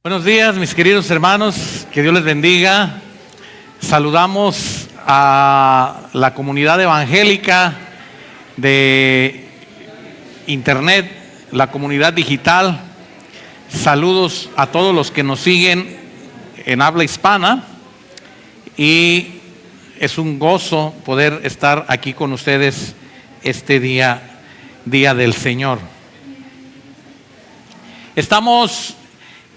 Buenos días, mis queridos hermanos, que Dios les bendiga. Saludamos a la comunidad evangélica de internet, la comunidad digital. Saludos a todos los que nos siguen en habla hispana y es un gozo poder estar aquí con ustedes este día del Señor. Estamos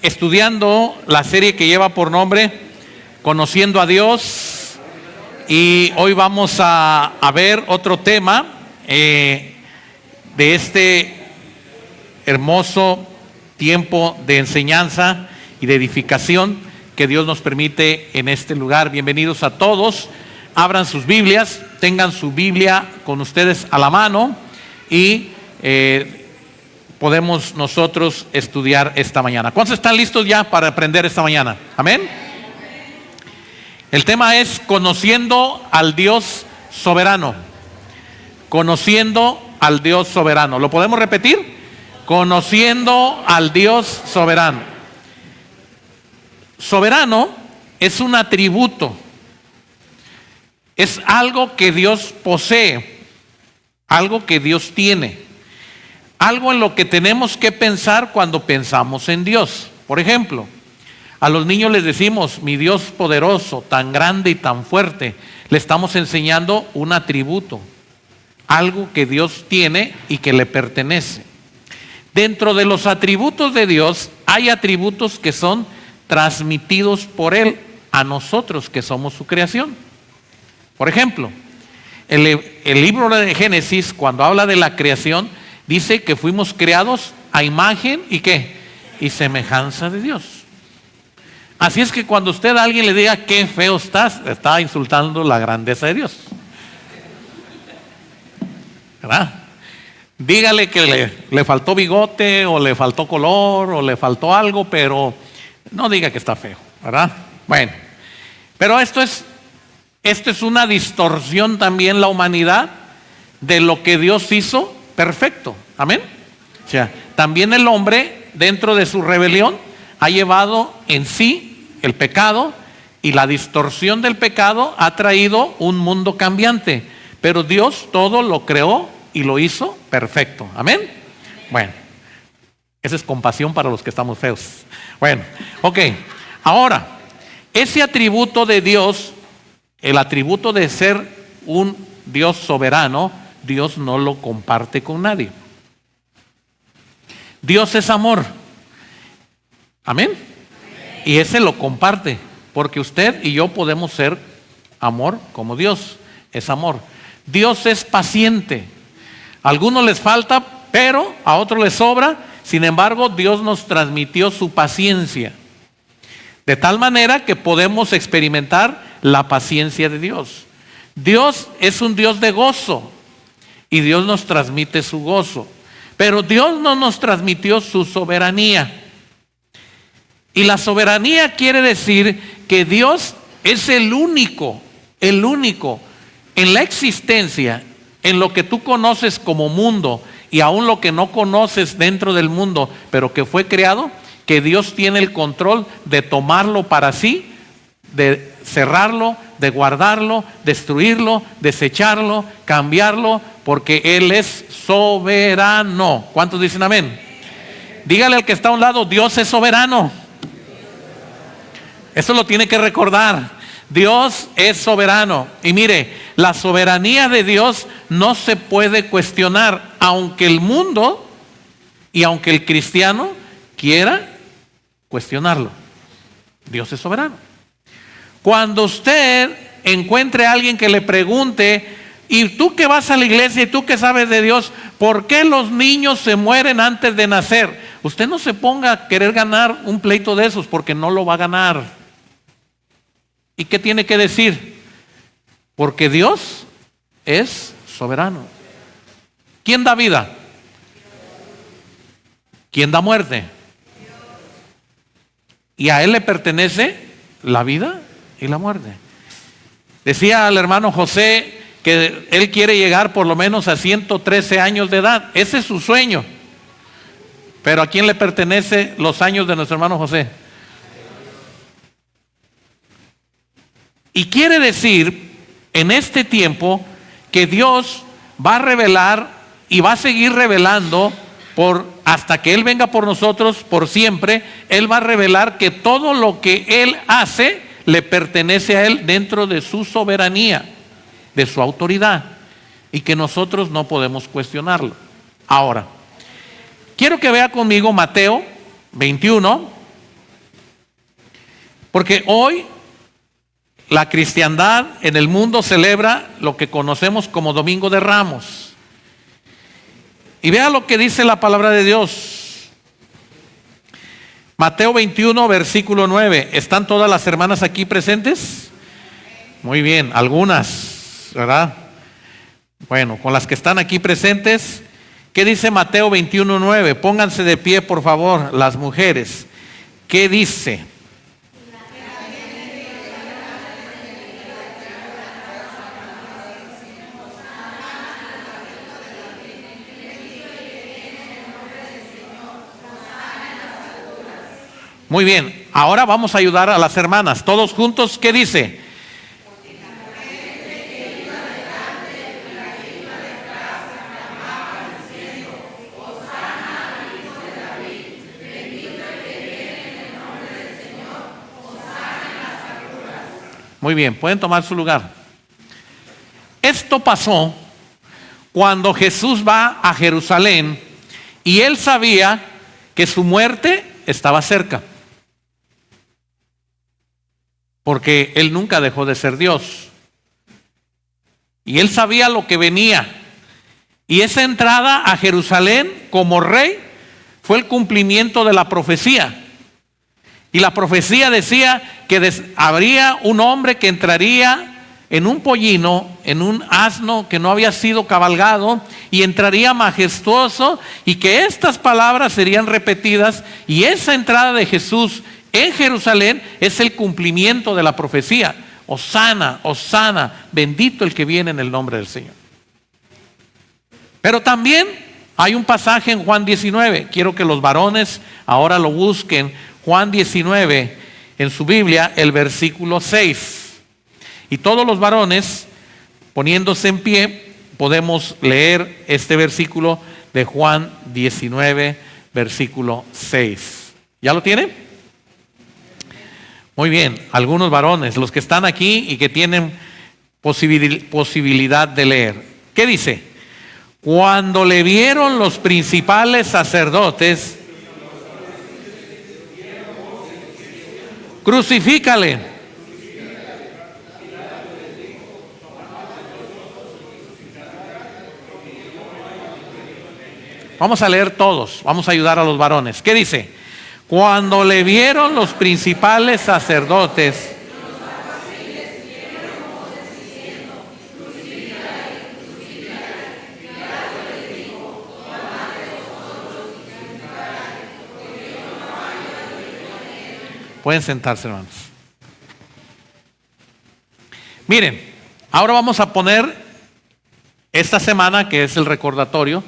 estudiando la serie que lleva por nombre Conociendo a Dios, y hoy vamos a ver otro tema de este hermoso tiempo de enseñanza y de edificación que Dios nos permite en este lugar. Bienvenidos a todos. Abran sus Biblias, tengan su Biblia con ustedes a la mano y podemos nosotros estudiar esta mañana. ¿Cuántos están listos ya para aprender esta mañana? Amén. El tema es conociendo al Dios soberano. Conociendo al Dios soberano. ¿Lo podemos repetir? Conociendo al Dios soberano. Soberano es un atributo. Es algo que Dios posee. Algo que Dios tiene. Algo en lo que tenemos que pensar cuando pensamos en Dios. Por ejemplo, a los niños les decimos, mi Dios poderoso, tan grande y tan fuerte. Le estamos enseñando un atributo, algo que Dios tiene y que le pertenece. Dentro de los atributos de Dios hay atributos que son transmitidos por Él a nosotros que somos su creación. Por ejemplo, el libro de Génesis, cuando habla de la creación, dice que fuimos creados a imagen y ¿qué? Y semejanza de Dios. Así es que cuando usted a alguien le diga qué feo estás, está insultando la grandeza de Dios, ¿verdad? Dígale que le faltó bigote o le faltó color o le faltó algo, pero no diga que está feo, ¿verdad? Bueno, pero esto es una distorsión también, la humanidad, de lo que Dios hizo perfecto. Amén. O sea, también el hombre, dentro de su rebelión, ha llevado en sí el pecado, y la distorsión del pecado ha traído un mundo cambiante. Pero Dios todo lo creó y lo hizo perfecto. Amén. Bueno, esa es compasión para los que estamos feos. Bueno, ok. Ahora, ese atributo de Dios, el atributo de ser un Dios soberano, Dios no lo comparte con nadie. Dios es amor. Amén. Y ese lo comparte, porque usted y yo podemos ser amor como Dios es amor. Dios es paciente. A algunos les falta, pero a otros les sobra. Sin embargo, Dios nos transmitió su paciencia, de tal manera que podemos experimentar la paciencia de Dios. Dios es un Dios de gozo. Y Dios nos transmite su gozo. Pero Dios no nos transmitió su soberanía. Y la soberanía quiere decir que Dios es el único en la existencia, en lo que tú conoces como mundo y aún lo que no conoces dentro del mundo, pero que fue creado, que Dios tiene el control de tomarlo para sí, de cerrarlo, de guardarlo, destruirlo, desecharlo, cambiarlo, porque Él es soberano. ¿Cuántos dicen amén? Dígale al que está a un lado, Dios es soberano. Eso lo tiene que recordar. Dios es soberano. Y mire, la soberanía de Dios no se puede cuestionar, aunque el mundo y aunque el cristiano quiera cuestionarlo. Dios es soberano. Cuando usted encuentre a alguien que le pregunte, y tú que vas a la iglesia y tú que sabes de Dios, ¿por qué los niños se mueren antes de nacer? Usted no se ponga a querer ganar un pleito de esos, porque no lo va a ganar. ¿Y qué tiene que decir? Porque Dios es soberano. ¿Quién da vida? ¿Quién da muerte? Y a Él le pertenece la vida y la muerte. Decía al hermano José que él quiere llegar por lo menos a 113 años de edad. Ese es su sueño. Pero ¿a quién le pertenece los años de nuestro hermano José? Y quiere decir en este tiempo que Dios va a revelar y va a seguir revelando hasta que Él venga por nosotros por siempre. Él va a revelar que todo lo que Él hace le pertenece a Él dentro de su soberanía, de su autoridad, y que nosotros no podemos cuestionarlo. Ahora, quiero que vea conmigo Mateo 21, porque hoy la cristiandad en el mundo celebra lo que conocemos como Domingo de Ramos. Y vea lo que dice la palabra de Dios. Mateo 21, versículo 9. ¿Están todas las hermanas aquí presentes? Muy bien, algunas, ¿verdad? Bueno, con las que están aquí presentes, ¿qué dice Mateo 21, 9? Pónganse de pie, por favor, las mujeres. ¿Qué dice? Muy bien, ahora vamos a ayudar a las hermanas. Todos juntos, ¿qué dice? Muy bien, pueden tomar su lugar. Esto pasó cuando Jesús va a Jerusalén y Él sabía que su muerte estaba cerca. Porque Él nunca dejó de ser Dios. Y Él sabía lo que venía. Y esa entrada a Jerusalén como rey fue el cumplimiento de la profecía. Y la profecía decía que habría un hombre que entraría en un pollino, en un asno que no había sido cabalgado, y entraría majestuoso, y que estas palabras serían repetidas, y esa entrada de Jesús en Jerusalén es el cumplimiento de la profecía. Hosana, Hosana, bendito el que viene en el nombre del Señor. Pero también hay un pasaje en Juan 19, quiero que los varones ahora lo busquen, Juan 19, en su Biblia, el versículo 6. Y todos los varones, poniéndose en pie, podemos leer este versículo de Juan 19, versículo 6. ¿Ya lo tienen? Muy bien, algunos varones, los que están aquí y que tienen posibilidad de leer. ¿Qué dice? Cuando le vieron los principales sacerdotes, crucifícale. Vamos a leer todos, vamos a ayudar a los varones. ¿Qué dice? Cuando le vieron los principales sacerdotes, pueden sentarse, hermanos. Miren, ahora vamos a poner esta semana, que es el recordatorio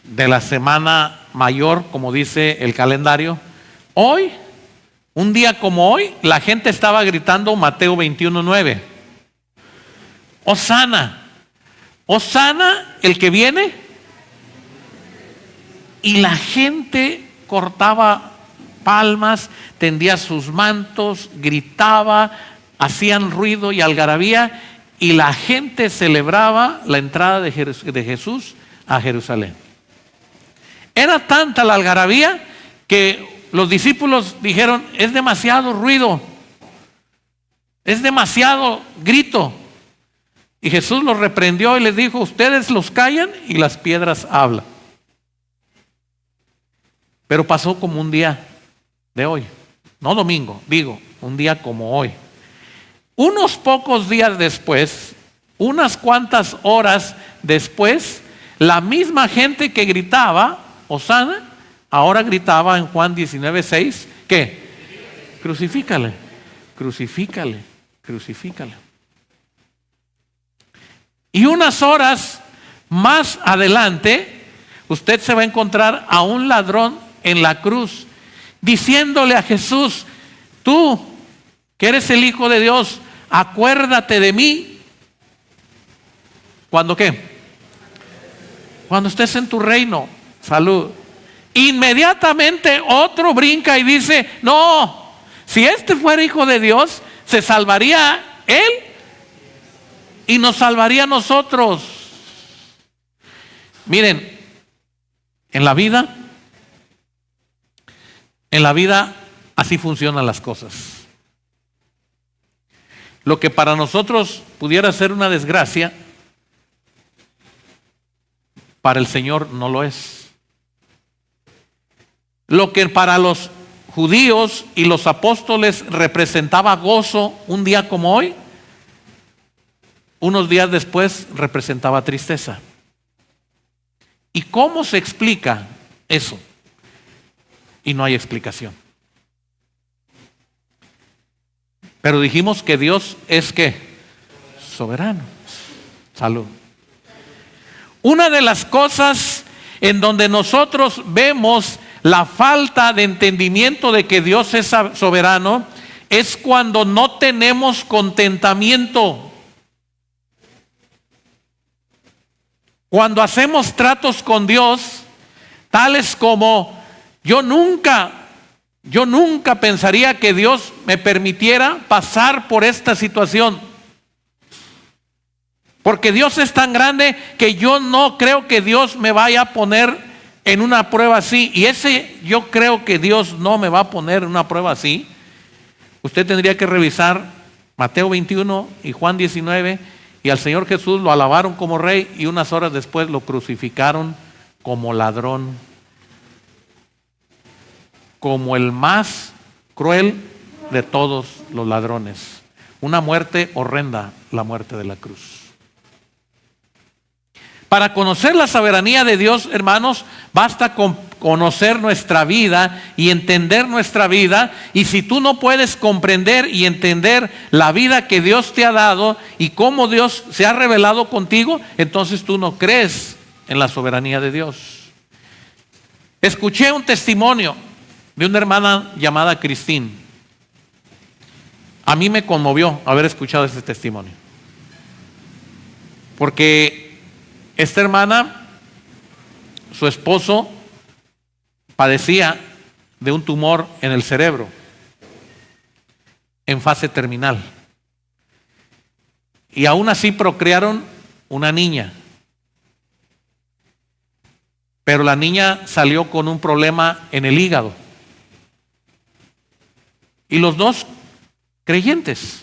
de la semana mayor, como dice el calendario. Hoy, un día como hoy, la gente estaba gritando Mateo 21:9. Hosana, Hosana el que viene. Y la gente cortaba palmas, tendía sus mantos, gritaba, hacían ruido y algarabía, y la gente celebraba la entrada de Jesús a Jerusalén. Era tanta la algarabía que los discípulos dijeron: es demasiado ruido, es demasiado grito. Y Jesús los reprendió y les dijo: ustedes los callan y las piedras hablan. Pero pasó como un día de hoy, no domingo, digo, un día como hoy. Unos pocos días después, unas cuantas horas después, la misma gente que gritaba Hosana, ahora gritaba en Juan 19:6, ¿qué? Crucifícale, crucifícale, crucifícale. Y unas horas más adelante, usted se va a encontrar a un ladrón en la cruz, diciéndole a Jesús: tú que eres el Hijo de Dios, acuérdate de mí. ¿Cuándo qué? Cuando estés en tu reino. Salud. Inmediatamente otro brinca y dice, no, si este fuera hijo de Dios, se salvaría él y nos salvaría a nosotros. Miren, en la vida así funcionan las cosas. Lo que para nosotros pudiera ser una desgracia, para el Señor no lo es. Lo que para los judíos y los apóstoles representaba gozo un día como hoy, unos días después representaba tristeza. ¿Y cómo se explica eso? Y no hay explicación. Pero dijimos que Dios es ¿qué? Soberano. Salud. Una de las cosas en donde nosotros vemos la falta de entendimiento de que Dios es soberano es cuando no tenemos contentamiento. Cuando hacemos tratos con Dios, tales como yo nunca pensaría que Dios me permitiera pasar por esta situación. Porque Dios es tan grande que yo no creo que Dios me vaya a poner en una prueba así. Y yo creo que Dios no me va a poner en una prueba así. Usted tendría que revisar Mateo 21 y Juan 19. Y al Señor Jesús lo alabaron como rey y unas horas después lo crucificaron como ladrón. Como el más cruel de todos los ladrones. Una muerte horrenda, la muerte de la cruz. Para conocer la soberanía de Dios, hermanos, basta con conocer nuestra vida y entender nuestra vida. Y si tú no puedes comprender y entender la vida que Dios te ha dado y cómo Dios se ha revelado contigo, entonces tú no crees en la soberanía de Dios. Escuché un testimonio de una hermana llamada Cristín. A mí me conmovió haber escuchado ese testimonio. Porque esta hermana, su esposo padecía de un tumor en el cerebro, en fase terminal. Y aún así procrearon una niña. Pero la niña salió con un problema en el hígado. Y los dos creyentes.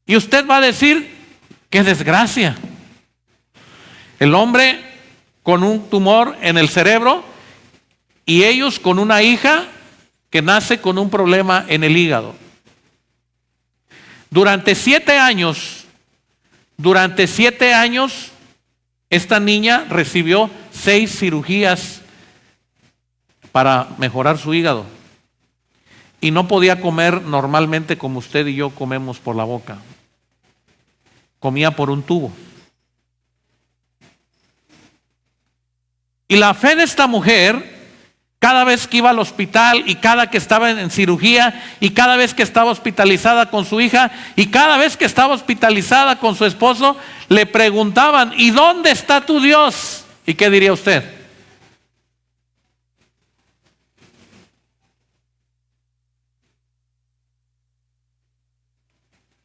Y usted va a decir, qué desgracia. El hombre con un tumor en el cerebro y ellos con una hija que nace con un problema en el hígado. Durante 7 años, esta niña recibió 6 cirugías para mejorar su hígado. Y no podía comer normalmente como usted y yo comemos por la boca. Comía por un tubo. Y la fe de esta mujer, cada vez que iba al hospital y cada que estaba en cirugía y cada vez que estaba hospitalizada con su hija y cada vez que estaba hospitalizada con su esposo, le preguntaban, ¿y dónde está tu Dios? ¿Y qué diría usted?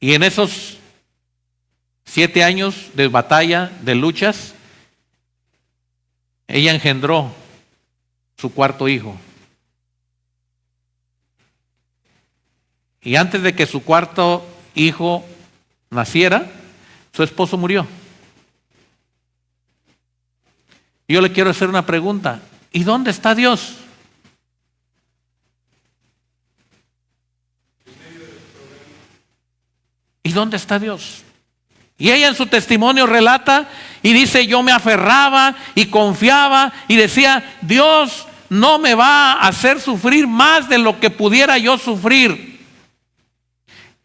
Y en esos 7 años de batalla, de luchas, ella engendró su 4.º hijo. Y antes de que su 4.º hijo naciera, su esposo murió. Y yo le quiero hacer una pregunta. ¿Y dónde está Dios? ¿Y dónde está Dios? Y ella en su testimonio relata y dice, yo me aferraba y confiaba y decía, Dios no me va a hacer sufrir más de lo que pudiera yo sufrir.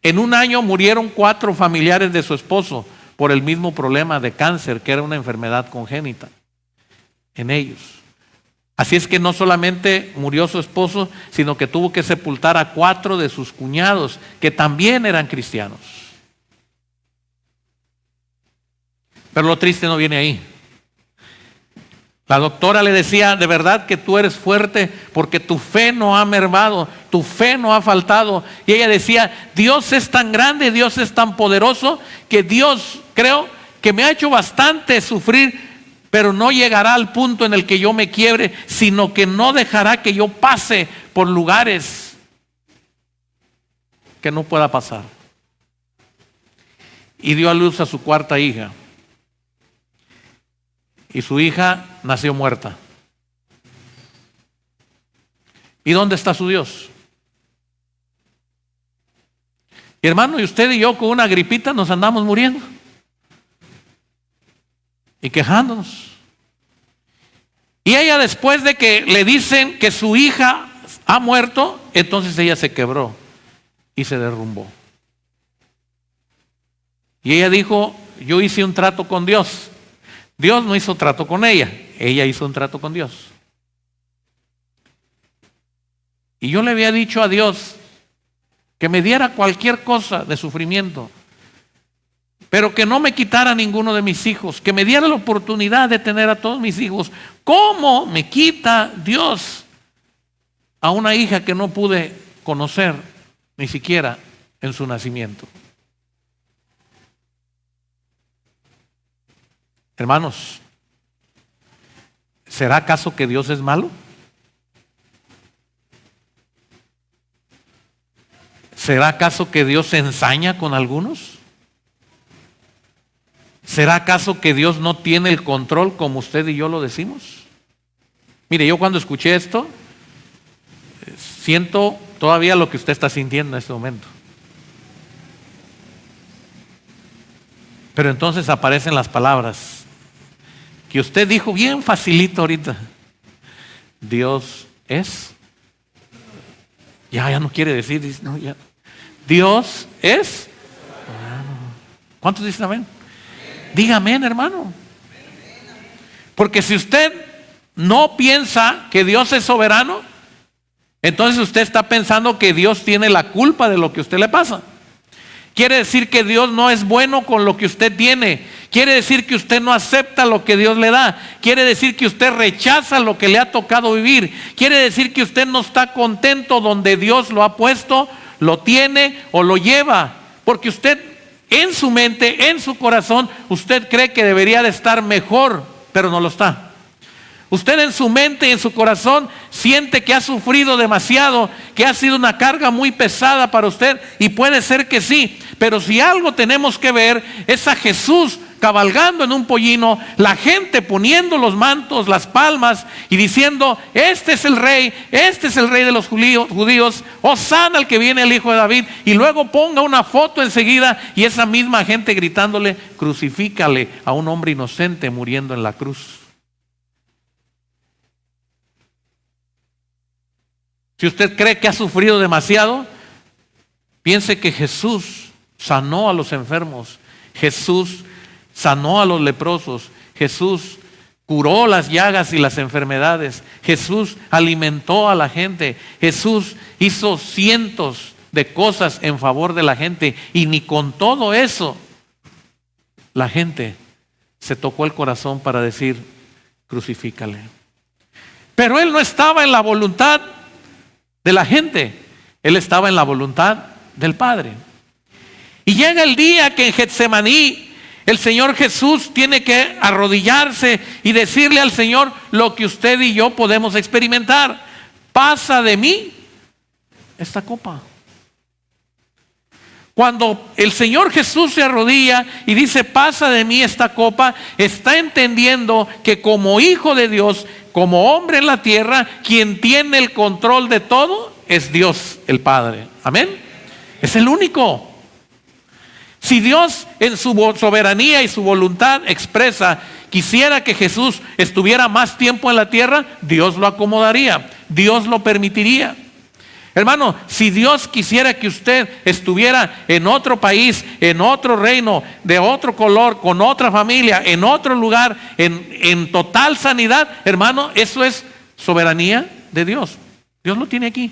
En un año murieron 4 familiares de su esposo por el mismo problema de cáncer, que era una enfermedad congénita en ellos. Así es que no solamente murió su esposo, sino que tuvo que sepultar a 4 de sus cuñados, que también eran cristianos. Pero lo triste no viene ahí. La doctora le decía, de verdad que tú eres fuerte porque tu fe no ha mermado, tu fe no ha faltado. Y ella decía, Dios es tan grande, Dios es tan poderoso, que Dios, creo, que me ha hecho bastante sufrir, pero no llegará al punto en el que yo me quiebre, sino que no dejará que yo pase por lugares que no pueda pasar. Y dio a luz a su 4ª hija. Y su hija nació muerta. ¿Y dónde está su Dios? Y hermano, y usted y yo con una gripita nos andamos muriendo y quejándonos. Y ella, después de que le dicen que su hija ha muerto, entonces ella se quebró y se derrumbó. Y ella dijo, yo hice un trato con Dios. Dios no hizo trato con ella, ella hizo un trato con Dios. Y yo le había dicho a Dios que me diera cualquier cosa de sufrimiento, pero que no me quitara ninguno de mis hijos, que me diera la oportunidad de tener a todos mis hijos. ¿Cómo me quita Dios a una hija que no pude conocer ni siquiera en su nacimiento? Hermanos, ¿será acaso que Dios es malo? ¿Será acaso que Dios se ensaña con algunos? ¿Será acaso que Dios no tiene el control como usted y yo lo decimos? Mire, yo cuando escuché esto, siento todavía lo que usted está sintiendo en este momento. Pero entonces aparecen las palabras que usted dijo bien facilito ahorita. Dios es. Ya no quiere decir, dice, no, ya. Dios es. ¿Cuántos dicen amén? Diga amén, hermano. Porque si usted no piensa que Dios es soberano, entonces usted está pensando que Dios tiene la culpa de lo que a usted le pasa. Quiere decir que Dios no es bueno con lo que usted tiene. Quiere decir que usted no acepta lo que Dios le da. Quiere decir que usted rechaza lo que le ha tocado vivir. Quiere decir que usted no está contento donde Dios lo ha puesto, lo tiene o lo lleva. Porque usted en su mente, en su corazón, usted cree que debería de estar mejor, pero no lo está. Usted en su mente y en su corazón siente que ha sufrido demasiado, que ha sido una carga muy pesada para usted, y puede ser que sí, pero si algo tenemos que ver es a Jesús cabalgando en un pollino, la gente poniendo los mantos, las palmas y diciendo, este es el rey de los judíos, Hosana al que viene el hijo de David, y luego ponga una foto enseguida y esa misma gente gritándole, crucifícale a un hombre inocente muriendo en la cruz. Si usted cree que ha sufrido demasiado, piense que Jesús sanó a los enfermos, Jesús sanó a los leprosos, Jesús curó las llagas y las enfermedades, Jesús alimentó a la gente, Jesús hizo cientos de cosas en favor de la gente, y ni con todo eso la gente se tocó el corazón para decir, crucifícale. Pero Él no estaba en la voluntad de la gente, Él estaba en la voluntad del Padre. Y llega el día que en Getsemaní el Señor Jesús tiene que arrodillarse y decirle al Señor lo que usted y yo podemos experimentar: pasa de mí esta copa. Cuando el Señor Jesús se arrodilla y dice, pasa de mí esta copa, está entendiendo que como hijo de Dios, como hombre en la tierra, quien tiene el control de todo es Dios el Padre. Amén. Es el único. Si Dios en su soberanía y su voluntad expresa quisiera que Jesús estuviera más tiempo en la tierra, Dios lo acomodaría, Dios lo permitiría. Hermano, si Dios quisiera que usted estuviera en otro país, en otro reino, de otro color, con otra familia, en otro lugar, en total sanidad, hermano, eso es soberanía de Dios. Dios lo tiene aquí.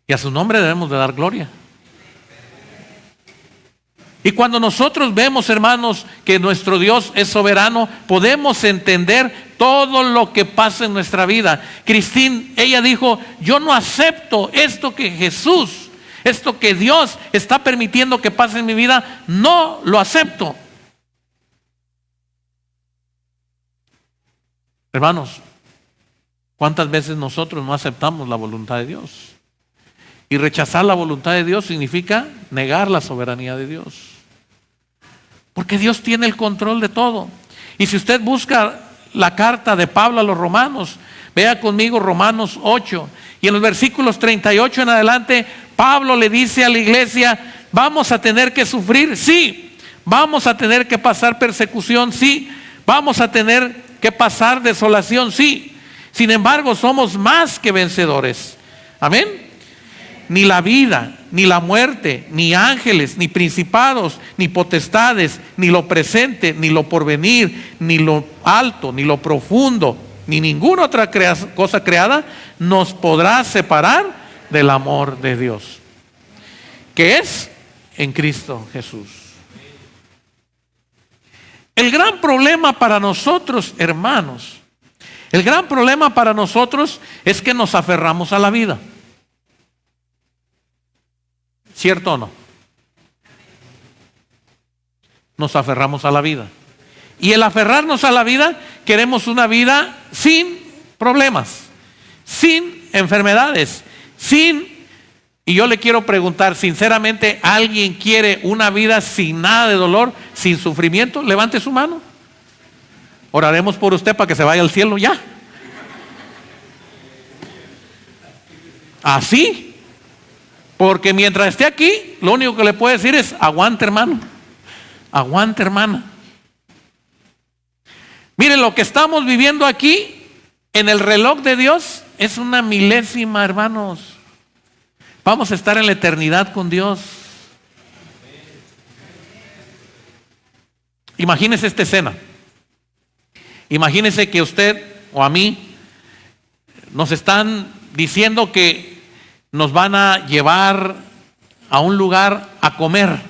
Y a su nombre debemos de dar gloria. Y cuando nosotros vemos, hermanos, que nuestro Dios es soberano, podemos entender todo lo que pasa en nuestra vida. Cristín, ella dijo, yo no acepto esto que Jesús, esto que Dios está permitiendo que pase en mi vida, no lo acepto. Hermanos, ¿cuántas veces nosotros no aceptamos la voluntad de Dios? Y rechazar la voluntad de Dios significa negar la soberanía de Dios. Porque Dios tiene el control de todo. Y si usted busca la carta de Pablo a los romanos, vea conmigo Romanos 8. Y en los versículos 38 en adelante, Pablo le dice a la iglesia, vamos a tener que sufrir, sí. Vamos a tener que pasar persecución, sí. Vamos a tener que pasar desolación, sí. Sin embargo, somos más que vencedores. Amén. Ni la vida, ni la muerte, ni ángeles, ni principados, ni potestades, ni lo presente, ni lo porvenir, ni lo alto, ni lo profundo, ni ninguna otra cosa creada nos podrá separar del amor de Dios, que es en Cristo Jesús. El gran problema para nosotros, hermanos, el gran problema para nosotros es que nos aferramos a la vida. ¿Cierto o no? Nos aferramos a la vida. Y el aferrarnos a la vida, queremos una vida sin problemas, sin enfermedades, y yo le quiero preguntar sinceramente, ¿alguien quiere una vida sin nada de dolor, sin sufrimiento? Levante su mano. Oraremos por usted para que se vaya al cielo ya. Así. Porque mientras esté aquí, lo único que le puedo decir es, aguante hermano, aguante hermana. Miren, lo que estamos viviendo aquí, en el reloj de Dios, es una milésima, hermanos. Vamos a estar en la eternidad con Dios. Imagínese esta escena. Imagínese que usted o a mí nos están diciendo que nos van a llevar a un lugar a comer.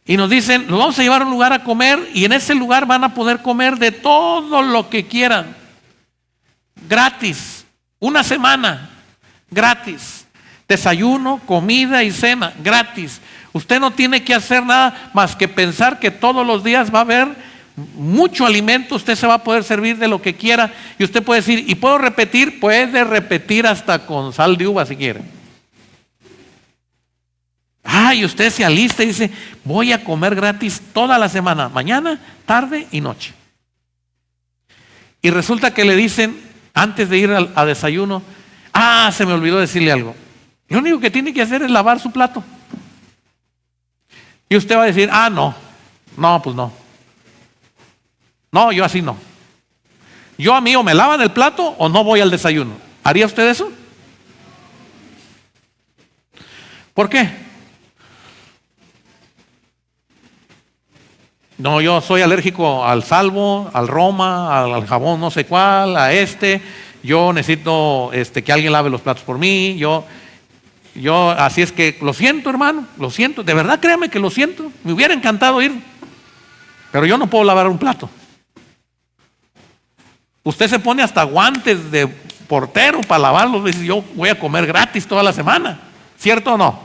Y nos dicen, nos vamos a llevar a un lugar a comer y en ese lugar van a poder comer de todo lo que quieran. Gratis. Una semana. Gratis. Desayuno, comida y cena. Gratis. Usted no tiene que hacer nada más que pensar que todos los días va a haber mucho alimento, usted se va a poder servir de lo que quiera y usted puede decir, ¿y puedo repetir? Puede repetir hasta con sal de uva si quiere. Y usted se alista y dice, voy a comer gratis toda la semana, mañana, tarde y noche. Y resulta que le dicen, antes de ir a desayuno, se me olvidó decirle algo. Lo único que tiene que hacer es lavar su plato. Y usted va a decir, no, pues no. No, yo así no. Yo a mí o me lavan el plato o no voy al desayuno. ¿Haría usted eso? ¿Por qué? No, yo soy alérgico al Salvo, al Roma, al jabón no sé cuál, a yo necesito que alguien lave los platos por mí, yo así es que lo siento, hermano, lo siento, de verdad créame que lo siento, me hubiera encantado ir, pero yo no puedo lavar un plato. Usted se pone hasta guantes de portero para lavarlos y dice, yo voy a comer gratis toda la semana, ¿cierto o no?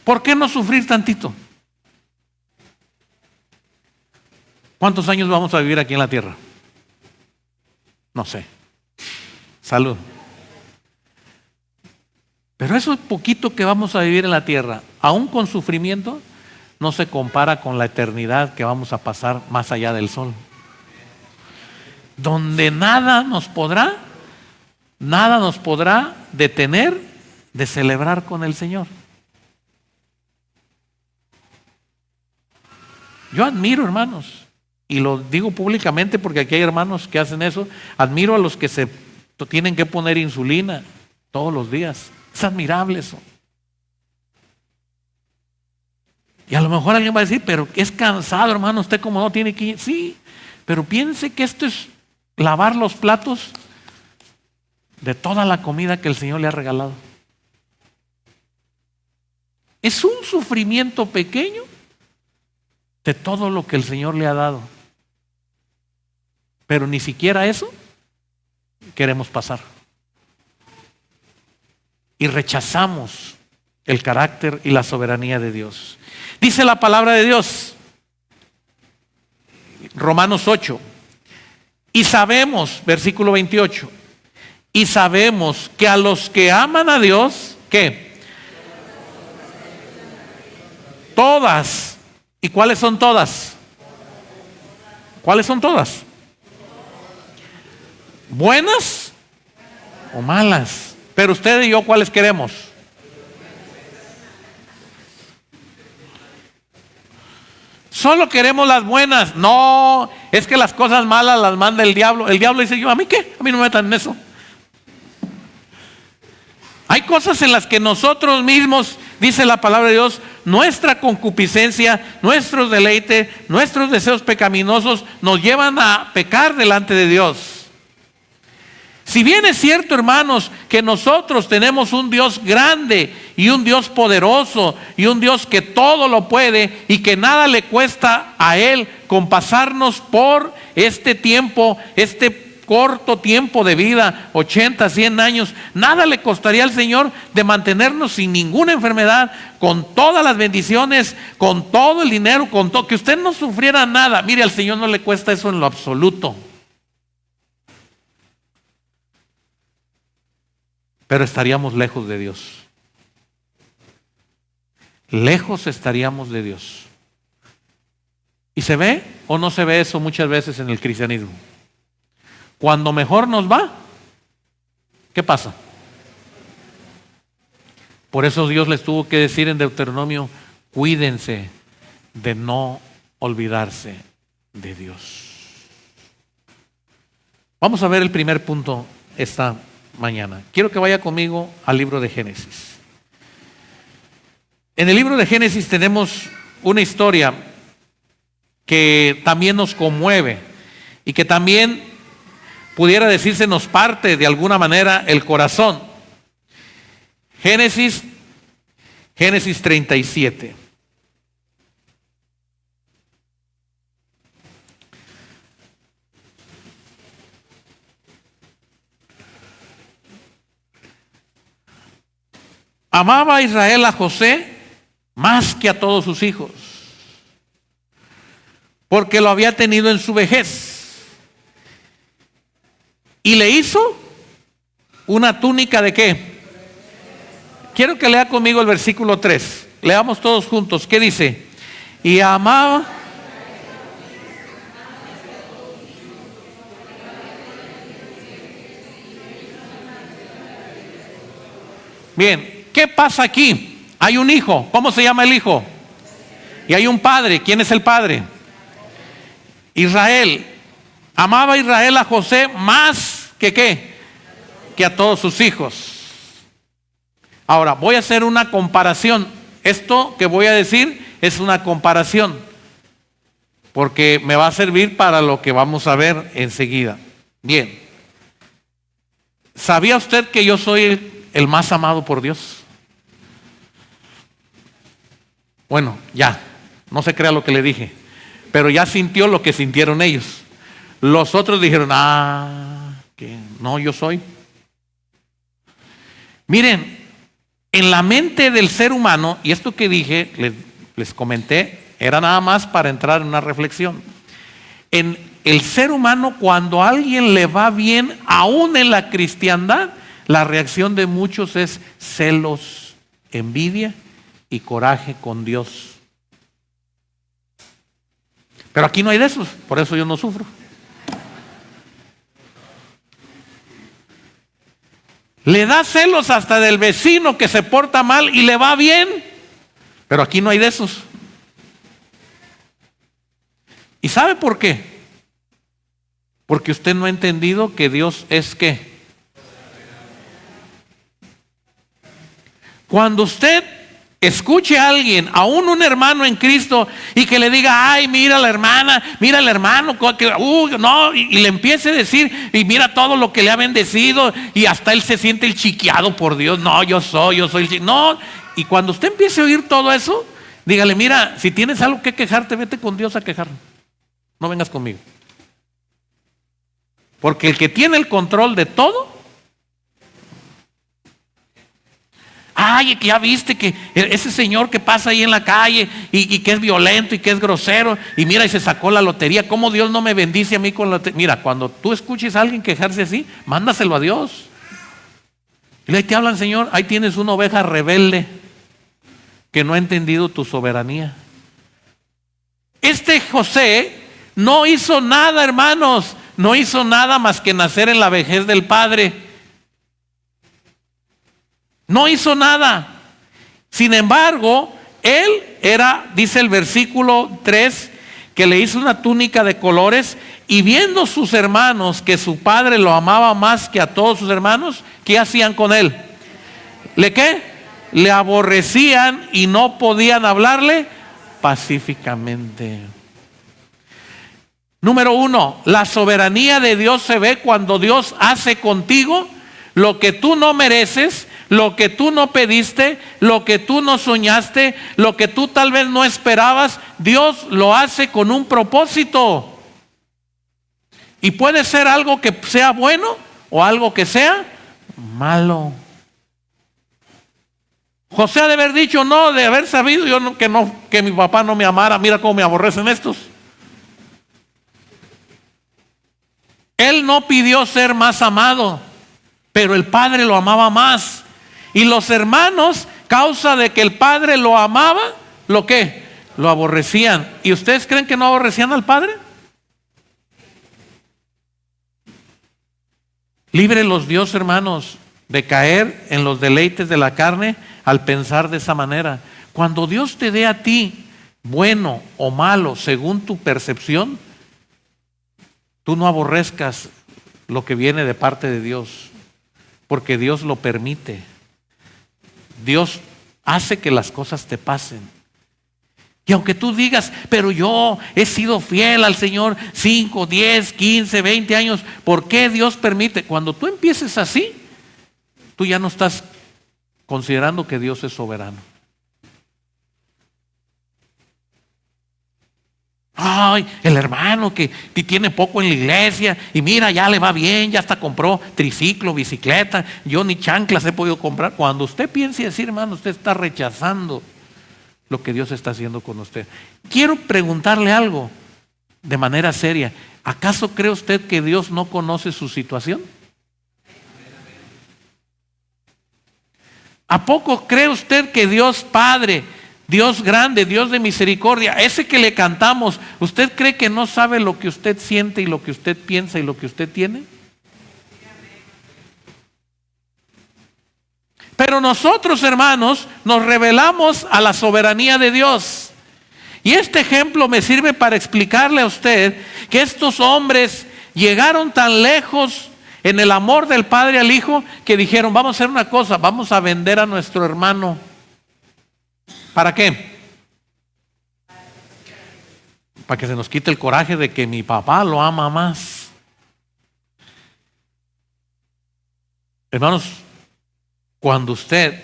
¿Por qué no sufrir tantito? ¿Cuántos años vamos a vivir aquí en la tierra? No sé. Salud. Pero eso poquito que vamos a vivir en la tierra, aún con sufrimiento, no se compara con la eternidad que vamos a pasar más allá del sol. Donde nada nos podrá detener de celebrar con el Señor. Yo admiro, hermanos, y lo digo públicamente porque aquí hay hermanos que hacen eso, admiro a los que se tienen que poner insulina todos los días. Es admirable eso. Y a lo mejor alguien va a decir, pero es cansado, hermano, usted como no tiene que ir. Sí, Pero piense que esto es lavar los platos de toda la comida que el Señor le ha regalado. Es un sufrimiento pequeño de todo lo que el Señor le ha dado. Pero ni siquiera eso queremos pasar. Y rechazamos el carácter y la soberanía de Dios. Dice la palabra de Dios, Romanos 8, y sabemos, versículo 28, y sabemos que a los que aman a Dios, ¿qué? Todas. ¿Y cuáles son todas? ¿Cuáles son todas? ¿Buenas o malas? Pero usted y yo, ¿cuáles queremos? Solo queremos las buenas. No, es que las cosas malas las manda el diablo. El diablo dice, yo, ¿a mí qué? A mí no me metan en eso. Hay cosas en las que nosotros mismos, dice la palabra de Dios, nuestra concupiscencia, nuestros deleites, nuestros deseos pecaminosos nos llevan a pecar delante de Dios. Si bien es cierto, hermanos, que nosotros tenemos un Dios grande y un Dios poderoso y un Dios que todo lo puede y que nada le cuesta a Él con pasarnos por este tiempo, este corto tiempo de vida, 80, 100 años, nada le costaría al Señor de mantenernos sin ninguna enfermedad, con todas las bendiciones, con todo el dinero, con todo, que usted no sufriera nada. Mire, al Señor no le cuesta eso en lo absoluto. Pero estaríamos lejos de Dios. Lejos estaríamos de Dios. ¿Y se ve o no se ve eso muchas veces en el cristianismo? Cuando mejor nos va, ¿qué pasa? Por eso Dios les tuvo que decir en Deuteronomio, cuídense de no olvidarse de Dios. Vamos a ver el primer punto esta mañana. Quiero que vaya conmigo al libro de Génesis. En el libro de Génesis tenemos una historia que también nos conmueve y que también pudiera decirse nos parte de alguna manera el corazón. Génesis 37. Amaba a Israel a José más que a todos sus hijos, porque lo había tenido en su vejez. Y le hizo una túnica de ¿qué? Quiero que lea conmigo el versículo 3. Leamos todos juntos. ¿Qué dice? Y amaba. Bien, ¿qué pasa aquí? Hay un hijo. ¿Cómo se llama el hijo? Y hay un padre. ¿Quién es el padre? Israel. Amaba a Israel a José más que ¿qué? Que a todos sus hijos. Ahora, voy a hacer una comparación. Esto que voy a decir es una comparación, porque me va a servir para lo que vamos a ver enseguida. Bien. ¿Sabía usted que yo soy el más amado por Dios? Bueno, ya, no se crea lo que le dije, pero ya sintió lo que sintieron ellos. Los otros dijeron, que no, yo soy. Miren, en la mente del ser humano, y esto que dije, les comenté, era nada más para entrar en una reflexión. En el ser humano, cuando a alguien le va bien, aún en la cristiandad, la reacción de muchos es celos, envidia y coraje con Dios. Pero aquí no hay de esos, por eso yo no sufro. Le da celos hasta del vecino que se porta mal y le va bien, pero aquí no hay de esos. ¿Y sabe por qué? Porque usted no ha entendido que Dios es ¿qué? Cuando usted escuche a alguien, aún un hermano en Cristo, y que le diga, ay, mira la hermana, mira el hermano, no, y le empiece a decir, y mira todo lo que le ha bendecido, y hasta él se siente el chiqueado por Dios, no, yo soy el no, y cuando usted empiece a oír todo eso, dígale, mira, si tienes algo que quejarte, vete con Dios a quejar, no vengas conmigo. Porque el que tiene el control de todo, ay, que ya viste que ese señor que pasa ahí en la calle y que es violento y que es grosero, y mira, y se sacó la lotería, ¿cómo Dios no me bendice a mí con la lotería? Mira, cuando tú escuches a alguien quejarse así, mándaselo a Dios. Y ahí te hablan, Señor, ahí tienes una oveja rebelde que no ha entendido tu soberanía. Este José no hizo nada, hermanos, no hizo nada más que nacer en la vejez del padre. No hizo nada. Sin embargo, él era, dice el versículo 3, que le hizo una túnica de colores, y viendo sus hermanos que su padre lo amaba más que a todos sus hermanos, ¿qué hacían con él? ¿Le qué? Le aborrecían y no podían hablarle pacíficamente. Número 1, la soberanía de Dios se ve cuando Dios hace contigo lo que tú no mereces, lo que tú no pediste, lo que tú no soñaste, lo que tú tal vez no esperabas. Dios lo hace con un propósito. Y puede ser algo que sea bueno o algo que sea malo. José ha de haber dicho, no, de haber sabido yo que mi papá no me amara, mira cómo me aborrecen estos. Él no pidió ser más amado, pero el padre lo amaba más. Y los hermanos, causa de que el padre lo amaba, ¿lo qué? Lo aborrecían. ¿Y ustedes creen que no aborrecían al padre? Líbrelos Dios, hermanos, de caer en los deleites de la carne al pensar de esa manera. Cuando Dios te dé a ti bueno o malo según tu percepción, tú no aborrezcas lo que viene de parte de Dios, porque Dios lo permite. Dios hace que las cosas te pasen. Y aunque tú digas, pero yo he sido fiel al Señor 5, 10, 15, 20 años, ¿por qué Dios permite? Cuando tú empieces así, tú ya no estás considerando que Dios es soberano. Ay, el hermano que tiene poco en la iglesia y mira, ya le va bien, ya hasta compró triciclo, bicicleta, yo ni chanclas he podido comprar. Cuando usted piense así, hermano, usted está rechazando lo que Dios está haciendo con usted. Quiero preguntarle algo de manera seria. ¿Acaso cree usted que Dios no conoce su situación? ¿A poco cree usted que Dios Padre, Dios grande, Dios de misericordia, ese que le cantamos, usted cree que no sabe lo que usted siente y lo que usted piensa y lo que usted tiene? Pero nosotros, hermanos, nos rebelamos a la soberanía de Dios. Y este ejemplo me sirve para explicarle a usted que estos hombres llegaron tan lejos en el amor del Padre al Hijo que dijeron, vamos a hacer una cosa, vamos a vender a nuestro hermano. ¿Para qué? Para que se nos quite el coraje de que mi papá lo ama más. Hermanos, cuando usted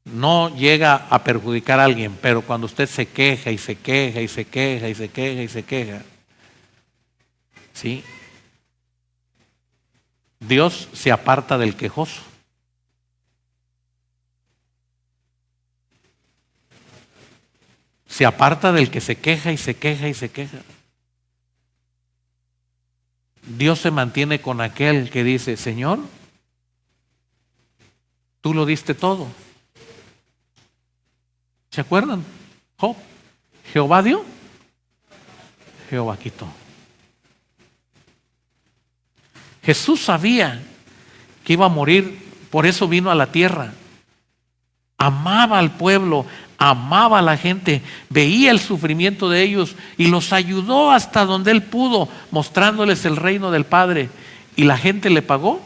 no llega a perjudicar a alguien, pero cuando usted se queja y se queja y se queja y se queja y se queja, ¿sí? Dios se aparta del quejoso. Se aparta del que se queja y se queja y se queja. Dios se mantiene con aquel que dice, Señor, tú lo diste todo. ¿Se acuerdan? Job. Jehová dio, Jehová quitó. Jesús sabía que iba a morir, por eso vino a la tierra. Amaba al pueblo, amaba a la gente, veía el sufrimiento de ellos y los ayudó hasta donde él pudo, mostrándoles el reino del Padre. Y la gente le pagó,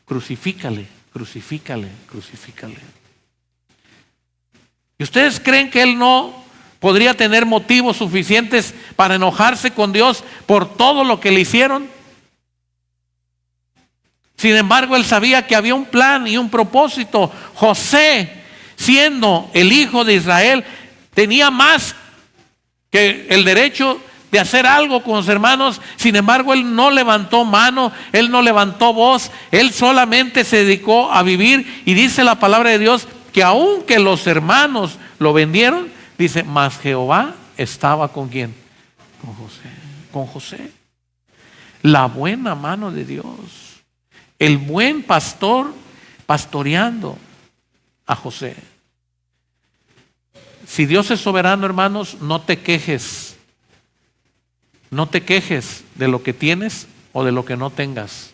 crucifícale, crucifícale, crucifícale. ¿Y ustedes creen que él no podría tener motivos suficientes para enojarse con Dios por todo lo que le hicieron? Sin embargo, él sabía que había un plan y un propósito. José, siendo el hijo de Israel, tenía más que el derecho de hacer algo con sus hermanos. Sin embargo, él no levantó mano, él no levantó voz, él solamente se dedicó a vivir. Y dice la palabra de Dios que aunque los hermanos lo vendieron, dice, mas Jehová estaba ¿con quién? Con José. Con José. La buena mano de Dios. El buen pastor pastoreando a José. Si Dios es soberano, hermanos, no te quejes. No te quejes de lo que tienes o de lo que no tengas.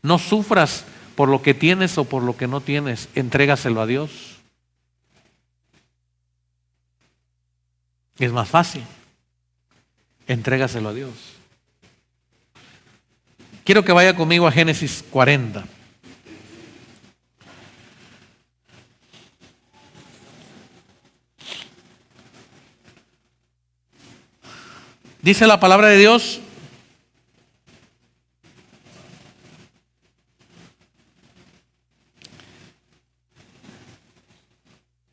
No sufras por lo que tienes o por lo que no tienes. Entrégaselo a Dios. Es más fácil. Entrégaselo a Dios. Quiero que vaya conmigo a Génesis 40. Dice la palabra de Dios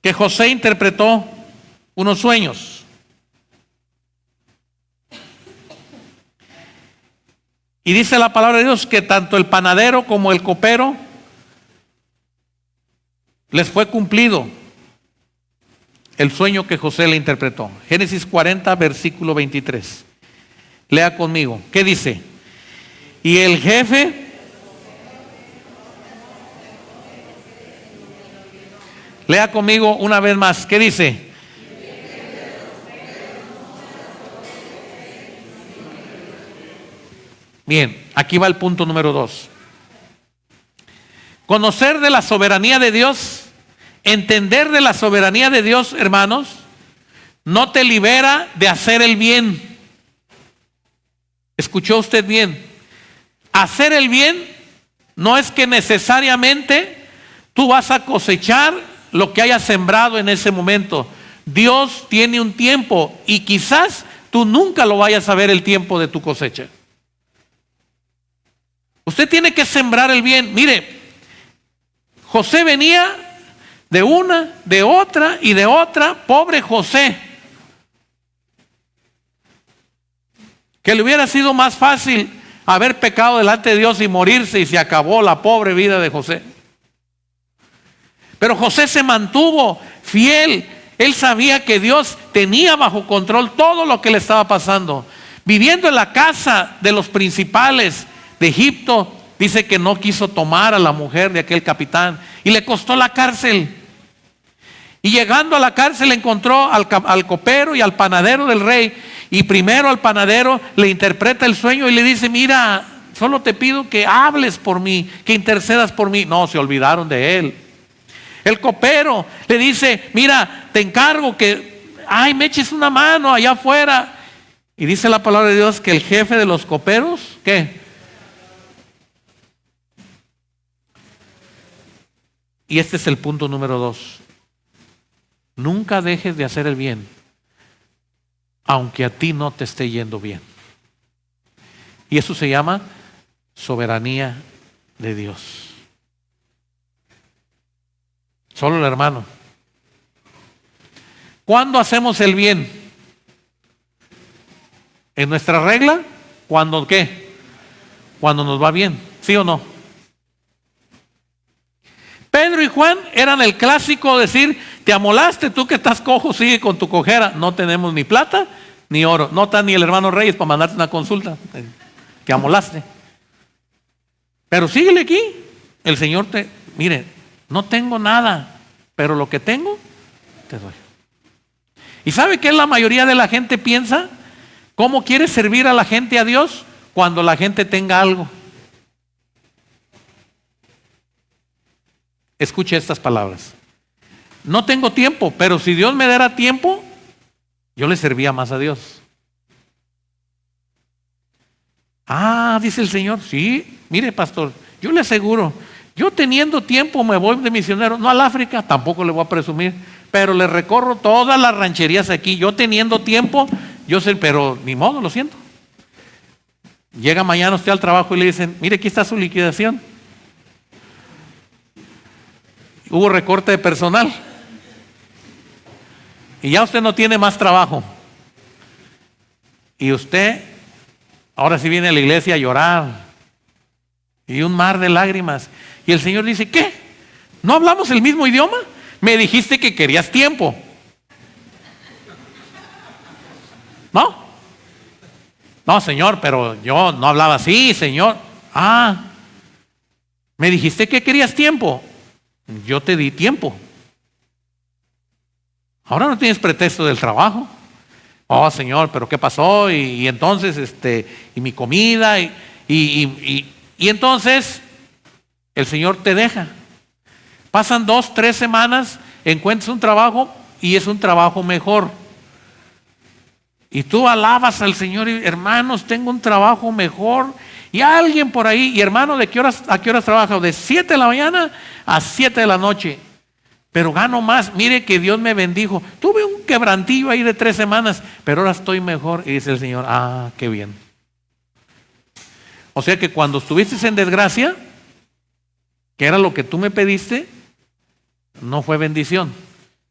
que José interpretó unos sueños. Y dice la palabra de Dios que tanto el panadero como el copero les fue cumplido el sueño que José le interpretó. Génesis 40, versículo 23. Lea conmigo. ¿Qué dice? Y el jefe, lea conmigo una vez más. ¿Qué dice? Bien, aquí va el punto número 2. Conocer de la soberanía de Dios, entender de la soberanía de Dios, hermanos, no te libera de hacer el bien. ¿Escuchó usted bien? Hacer el bien no es que necesariamente tú vas a cosechar lo que hayas sembrado en ese momento. Dios tiene un tiempo y quizás tú nunca lo vayas a ver el tiempo de tu cosecha. Usted tiene que sembrar el bien. Mire, José venía de una, de otra y de otra. Pobre José. Que le hubiera sido más fácil haber pecado delante de Dios y morirse y se acabó la pobre vida de José. Pero José se mantuvo fiel. Él sabía que Dios tenía bajo control todo lo que le estaba pasando. Viviendo en la casa de los principales de Egipto, dice que no quiso tomar a la mujer de aquel capitán y le costó la cárcel. Y llegando a la cárcel encontró al copero y al panadero del rey. Y primero al panadero le interpreta el sueño y le dice, mira, solo te pido que hables por mí, que intercedas por mí. No, se olvidaron de él. El copero le dice, mira, te encargo que, me eches una mano allá afuera. Y dice la palabra de Dios que el jefe de los coperos, ¿qué? Y este es el punto número 2. Nunca dejes de hacer el bien, aunque a ti no te esté yendo bien. Y eso se llama soberanía de Dios. Solo el hermano. ¿Cuándo hacemos el bien? ¿En nuestra regla? ¿Cuándo qué? Cuando nos va bien, ¿sí o no? Pedro y Juan eran el clásico decir, te amolaste, tú que estás cojo, sigue con tu cojera. No tenemos ni plata ni oro. No está ni el hermano Reyes para mandarte una consulta. Te amolaste. Pero síguele aquí. El Señor mire, no tengo nada, pero lo que tengo, te doy. ¿Y sabe qué la mayoría de la gente piensa? ¿Cómo quiere servir a la gente a Dios cuando la gente tenga algo? Escuche estas palabras. No tengo tiempo, pero si Dios me diera tiempo, yo le servía más a Dios. Dice el Señor, sí, mire pastor, yo le aseguro, yo teniendo tiempo me voy de misionero, no al África, tampoco le voy a presumir, pero le recorro todas las rancherías aquí. Yo teniendo tiempo, yo sé, pero ni modo, lo siento. Llega mañana usted al trabajo y le dicen, mire, aquí está su liquidación. Hubo recorte de personal. Y ya usted no tiene más trabajo. Y usted, ahora sí viene a la iglesia a llorar. Y un mar de lágrimas. Y el Señor dice, ¿qué? ¿No hablamos el mismo idioma? Me dijiste que querías tiempo. ¿No? No, Señor, pero yo no hablaba así, Señor. Ah, me dijiste que querías tiempo. Yo te di tiempo. Ahora no tienes pretexto del trabajo. Oh, Señor, pero ¿qué pasó? Y entonces, y mi comida, y entonces el Señor te deja. Pasan 2, 3 semanas, encuentras un trabajo y es un trabajo mejor. Y tú alabas al Señor y hermanos, tengo un trabajo mejor. Y alguien por ahí, y hermano, ¿de qué horas a qué horas trabaja? De 7 de la mañana a 7 de la noche. Pero gano más. Mire que Dios me bendijo. Tuve un quebrantillo ahí de 3 semanas, pero ahora estoy mejor. Y dice el Señor, ah, qué bien. O sea que cuando estuviste en desgracia, que era lo que tú me pediste, no fue bendición.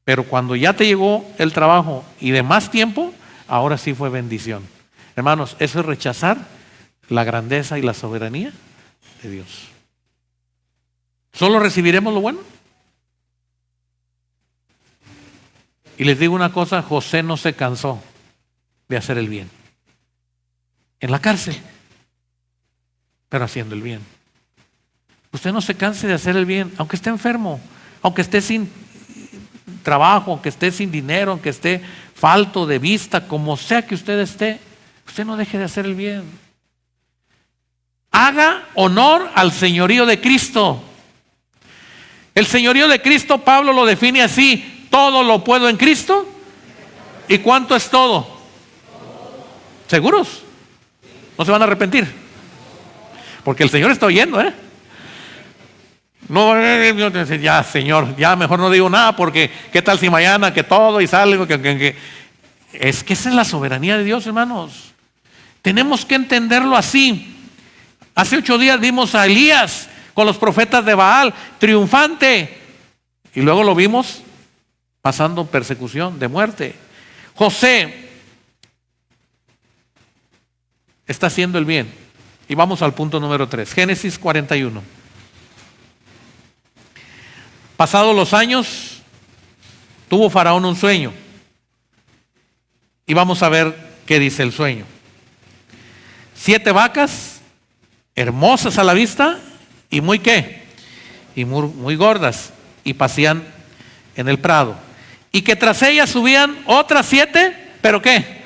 Pero cuando ya te llegó el trabajo y de más tiempo, ahora sí fue bendición. Hermanos, eso es rechazar la grandeza y la soberanía de Dios. ¿Solo recibiremos lo bueno? Y les digo una cosa, José no se cansó de hacer el bien. En la cárcel, pero haciendo el bien. Usted no se canse de hacer el bien, aunque esté enfermo, aunque esté sin trabajo, aunque esté sin dinero, aunque esté falto de vista, como sea que usted esté, usted no deje de hacer el bien. Haga honor al señorío de Cristo. El señorío de Cristo, Pablo lo define así: todo lo puedo en Cristo. ¿Y cuánto es todo? ¿Seguros? No se van a arrepentir, porque el Señor está oyendo, No, ya, Señor, ya mejor no digo nada, porque qué tal si mañana que todo y salgo, es que esa es la soberanía de Dios, hermanos. Tenemos que entenderlo así. Hace 8 días vimos a Elías con los profetas de Baal, triunfante, y luego lo vimos pasando persecución de muerte. José está haciendo el bien. Y vamos al punto número 3, Génesis 41. Pasados los años, tuvo Faraón un sueño. Y vamos a ver qué dice el sueño. 7 vacas, hermosas a la vista, y muy ¿qué? Y muy gordas, y pasían en el prado. Y que tras ellas subían otras 7, ¿pero qué?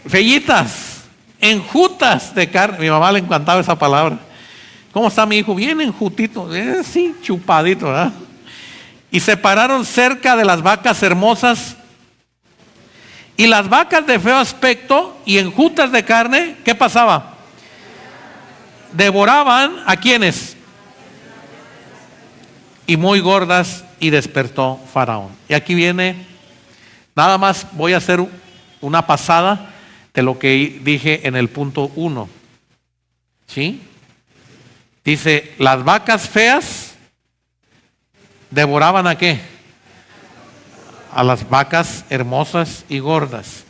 Fellitas, enjutas de carne. Mi mamá le encantaba esa palabra. ¿Cómo está mi hijo? Bien enjutito, sí, chupadito, ¿verdad? Y se pararon cerca de las vacas hermosas. Y las vacas de feo aspecto y enjutas de carne, ¿qué pasaba? Devoraban ¿a quiénes? Y muy gordas, y despertó Faraón. Y aquí viene, nada más voy a hacer una pasada de lo que dije en el punto 1. ¿Sí? Dice, las vacas feas devoraban ¿a qué? A las vacas hermosas y gordas.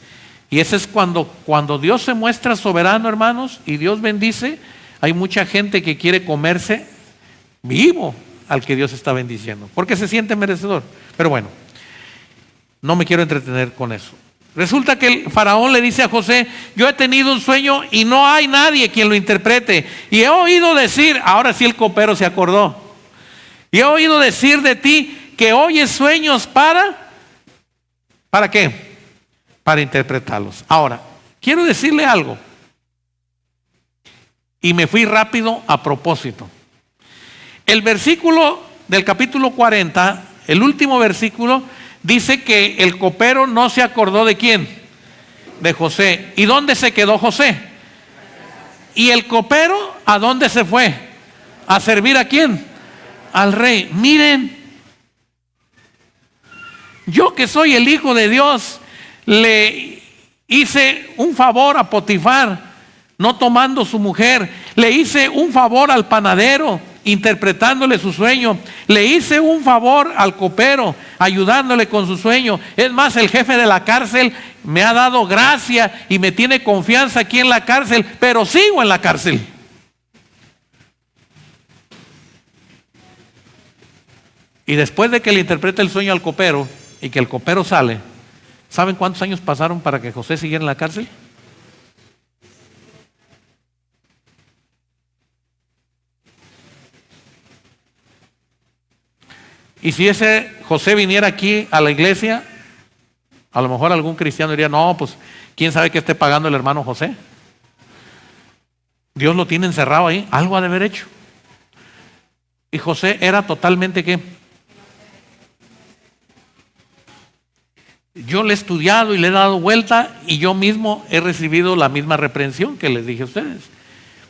Y ese es cuando Dios se muestra soberano, hermanos, y Dios bendice. Hay mucha gente que quiere comerse vivo al que Dios está bendiciendo, porque se siente merecedor. Pero bueno, no me quiero entretener con eso. Resulta que el faraón le dice a José, yo he tenido un sueño y no hay nadie quien lo interprete. Y he oído decir, ahora sí el copero se acordó, y he oído decir de ti que oyes sueños ¿para qué? Para interpretarlos. Ahora, quiero decirle algo, y me fui rápido a propósito. El versículo del capítulo 40, el último versículo, dice que el copero no se acordó ¿de quién? De José. ¿Y dónde se quedó José? ¿Y el copero a dónde se fue? ¿A servir a quién? Al rey. Miren, Yo que soy el Hijo de Dios, le hice un favor a Potifar, no tomando su mujer. Le hice un favor al panadero, interpretándole su sueño. Le hice un favor al copero, ayudándole con su sueño. Es más, el jefe de la cárcel me ha dado gracia y me tiene confianza aquí en la cárcel, pero sigo en la cárcel. Y después de que le interprete el sueño al copero y que el copero sale, ¿saben cuántos años pasaron para que José siguiera en la cárcel? Y si ese José viniera aquí a la iglesia, a lo mejor algún cristiano diría, no, pues quién sabe qué esté pagando el hermano José. Dios lo tiene encerrado ahí, algo ha de haber hecho. Y José era totalmente ¿qué? Yo le he estudiado y le he dado vuelta y yo mismo he recibido la misma reprensión que les dije a ustedes.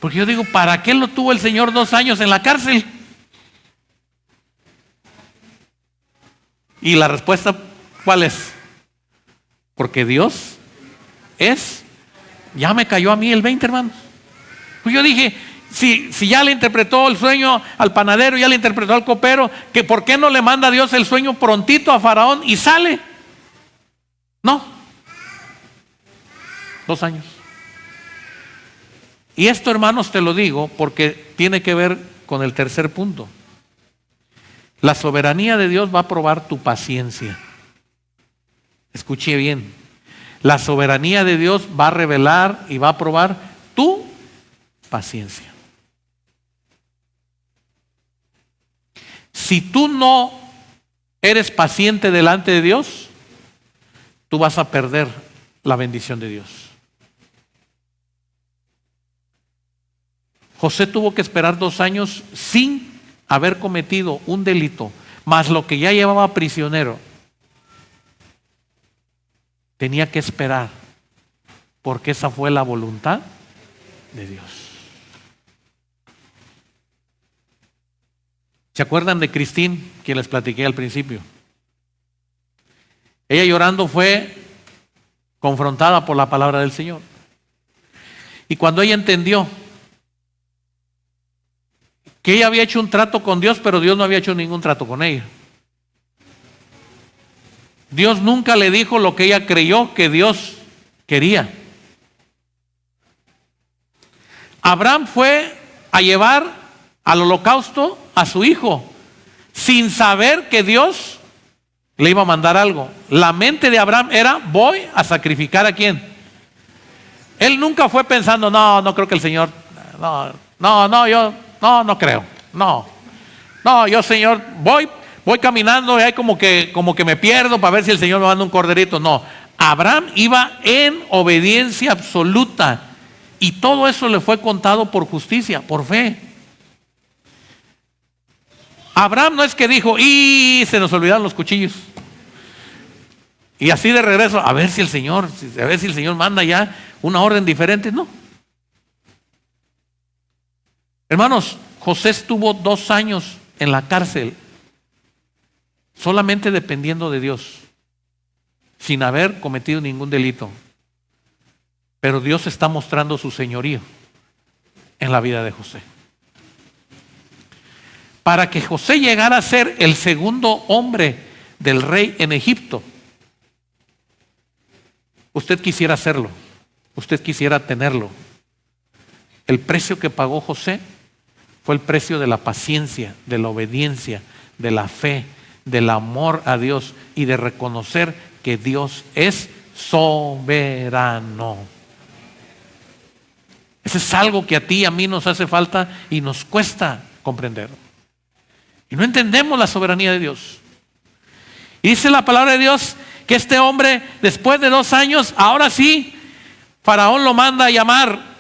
Porque yo digo, ¿para qué lo tuvo el Señor 2 años en la cárcel? Y la respuesta, ¿cuál es? Porque Dios ya me cayó a mí el 20, hermanos. Pues yo dije, si ya le interpretó el sueño al panadero, ya le interpretó al copero, que ¿por qué no le manda Dios el sueño prontito a Faraón y sale? No. 2 años. Y esto, hermanos, te lo digo porque tiene que ver con el tercer punto. La soberanía de Dios va a probar tu paciencia. Escuche bien. La soberanía de Dios va a revelar y va a probar tu paciencia. Si tú no eres paciente delante de Dios, tú vas a perder la bendición de Dios. José tuvo que esperar 2 años sin haber cometido un delito, más lo que ya llevaba prisionero. Tenía que esperar, porque esa fue la voluntad de Dios. ¿Se acuerdan de Cristín, que les platiqué al principio? Ella llorando fue confrontada por la palabra del Señor. Y cuando ella entendió que ella había hecho un trato con Dios, pero Dios no había hecho ningún trato con ella. Dios nunca le dijo lo que ella creyó que Dios quería. Abraham fue a llevar al holocausto a su hijo, sin saber que Dios le iba a mandar algo. La mente de Abraham era, voy a sacrificar ¿a quién? Él nunca fue pensando, no creo que el Señor, no creo, yo Señor, voy caminando y hay como que me pierdo para ver si el Señor me manda un corderito. No, Abraham iba en obediencia absoluta y todo eso le fue contado por justicia, por fe. Abraham no es que dijo, y se nos olvidaron los cuchillos. Y así de regreso, a ver si el Señor manda ya una orden diferente. No. Hermanos, José estuvo 2 años en la cárcel, solamente dependiendo de Dios, sin haber cometido ningún delito. Pero Dios está mostrando su señorío en la vida de José. Para que José llegara a ser el segundo hombre del rey en Egipto, usted quisiera hacerlo, usted quisiera tenerlo. El precio que pagó José fue el precio de la paciencia, de la obediencia, de la fe, del amor a Dios y de reconocer que Dios es soberano. Eso es algo que a ti y a mí nos hace falta y nos cuesta comprender. Y no entendemos la soberanía de Dios. Y dice la palabra de Dios que este hombre, después de 2 años, ahora sí, Faraón lo manda a llamar.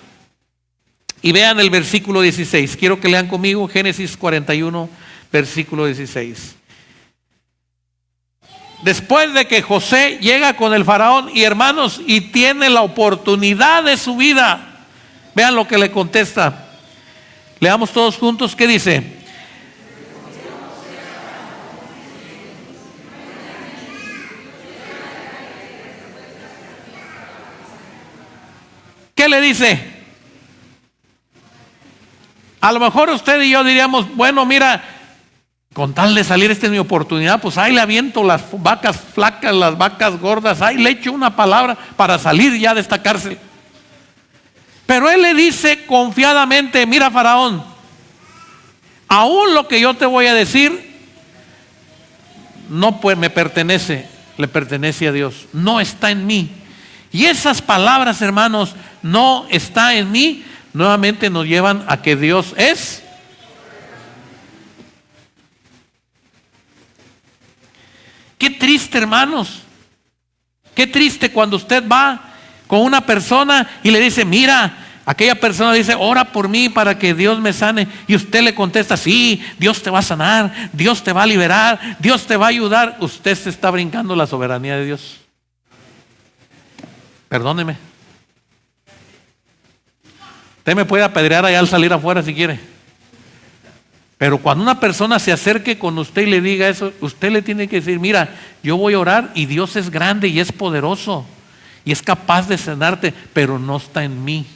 Y vean el versículo 16. Quiero que lean conmigo Génesis 41, versículo 16. Después de que José llega con el faraón y hermanos y tiene la oportunidad de su vida, vean lo que le contesta. Leamos todos juntos. ¿Qué dice? ¿qué le dice? A lo mejor usted y yo diríamos, bueno, mira, con tal de salir, esta es mi oportunidad, pues ahí le aviento las vacas flacas, las vacas gordas, ahí le echo una palabra para salir ya de esta cárcel. Pero él le dice confiadamente, mira, Faraón, aún lo que yo te voy a decir, no pues me pertenece, le pertenece a Dios, no está en mí. Y esas palabras, hermanos, no está en mí, nuevamente nos llevan a que Dios es. Qué triste, hermanos. Qué triste cuando usted va con una persona y le dice, mira, aquella persona dice, ora por mí para que Dios me sane. Y usted le contesta, sí, Dios te va a sanar, Dios te va a liberar, Dios te va a ayudar. Usted se está brincando la soberanía de Dios. Perdóneme. Usted me puede apedrear allá al salir afuera si quiere. Pero cuando una persona se acerque con usted y le diga eso, usted le tiene que decir, mira, yo voy a orar y Dios es grande y es poderoso y es capaz de sanarte, pero no está en mí.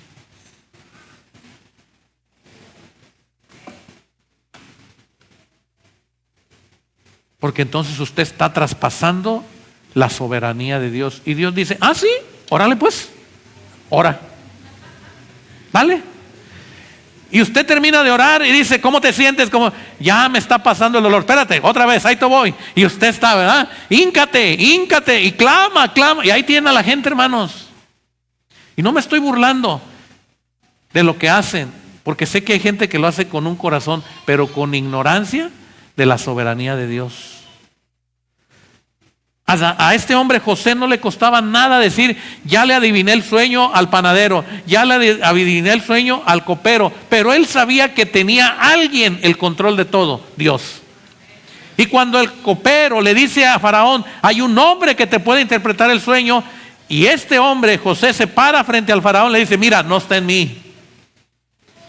Porque entonces usted está traspasando la soberanía de Dios. Y Dios dice, ah, sí, órale pues, ora. ¿Vale? Y usted termina de orar y dice, ¿cómo te sientes? Como, ya me está pasando el dolor. Espérate, otra vez, ahí te voy. Y usted está, ¿verdad? Híncate, híncate y clama, clama. Y ahí tiene a la gente, hermanos. Y no me estoy burlando de lo que hacen, porque sé que hay gente que lo hace con un corazón, pero con ignorancia de la soberanía de Dios. A este hombre José no le costaba nada decir, ya le adiviné el sueño al panadero, ya le adiviné el sueño al copero, pero él sabía que tenía alguien el control de todo, Dios. Y cuando el copero le dice a Faraón, hay un hombre que te puede interpretar el sueño, y este hombre, José, se para frente al Faraón, le dice, mira, no está en mí,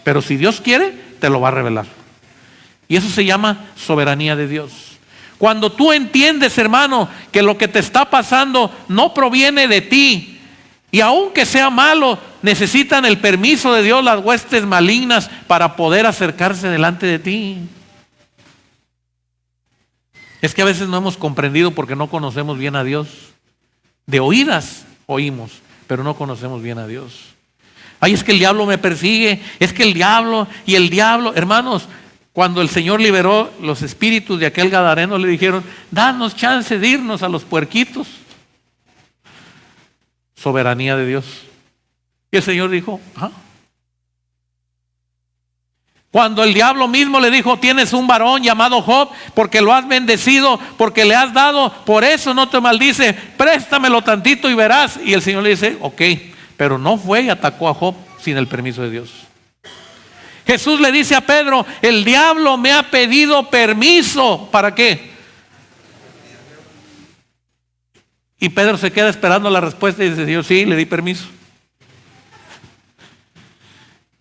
pero si Dios quiere, te lo va a revelar. Y eso se llama soberanía de Dios. Cuando tú entiendes, hermano, que lo que te está pasando no proviene de ti, y aunque sea malo, necesitan el permiso de Dios las huestes malignas para poder acercarse delante de ti. Es que a veces no hemos comprendido porque no conocemos bien a Dios. De oídas oímos, pero no conocemos bien a Dios. Ay, es que el diablo me persigue, es que el diablo, hermanos, cuando el Señor liberó los espíritus de aquel gadareno, le dijeron, danos chance de irnos a los puerquitos. Soberanía de Dios. Y el Señor dijo, ¿ah? Cuando el diablo mismo le dijo, tienes un varón llamado Job, porque lo has bendecido, porque le has dado, por eso no te maldice, préstamelo tantito y verás. Y el Señor le dice, ok, pero no fue y atacó a Job sin el permiso de Dios. Jesús le dice a Pedro, el diablo me ha pedido permiso. ¿Para qué? Y Pedro se queda esperando la respuesta y dice, yo sí, le di permiso.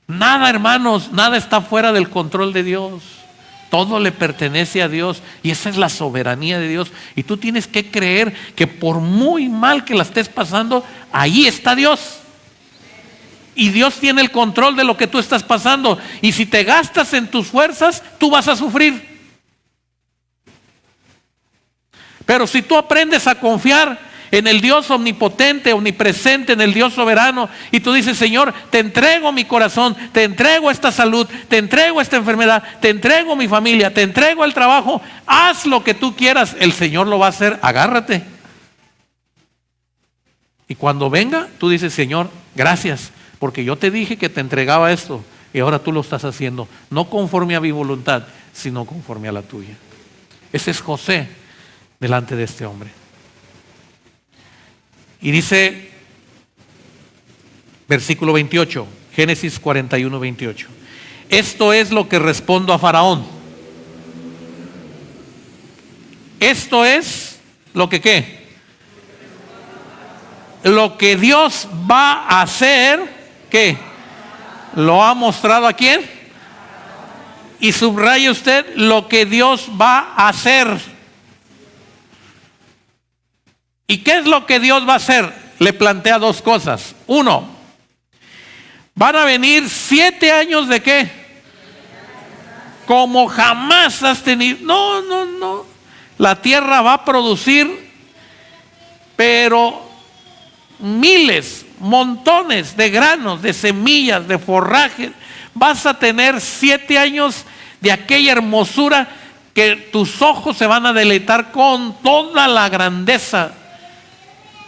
Nada, hermanos, nada está fuera del control de Dios. Todo le pertenece a Dios y esa es la soberanía de Dios. Y tú tienes que creer que por muy mal que la estés pasando, ahí está Dios. Y Dios tiene el control de lo que tú estás pasando. Y si te gastas en tus fuerzas, tú vas a sufrir. Pero si tú aprendes a confiar en el Dios omnipotente, omnipresente, en el Dios soberano, y tú dices, Señor, te entrego mi corazón, te entrego esta salud, te entrego esta enfermedad, te entrego mi familia, te entrego el trabajo, haz lo que tú quieras, el Señor lo va a hacer, agárrate. Y cuando venga, tú dices, Señor, gracias, porque yo te dije que te entregaba esto y ahora tú lo estás haciendo, no conforme a mi voluntad, sino conforme a la tuya. Ese es José delante de este hombre. Y dice, versículo 28, Génesis 41, 28. Esto es lo que respondo a Faraón. Esto es lo que ¿qué? Lo que Dios va a hacer. ¿Qué? ¿Lo ha mostrado a quién? Y subraye usted lo que Dios va a hacer. ¿Y qué es lo que Dios va a hacer? Le plantea dos cosas. Uno, Van a venir 7 años de qué? Como jamás has tenido. No, no, no. La tierra va a producir, pero miles, montones de granos, de semillas, de forraje. Vas a tener 7 años de aquella hermosura que tus ojos se van a deleitar con toda la grandeza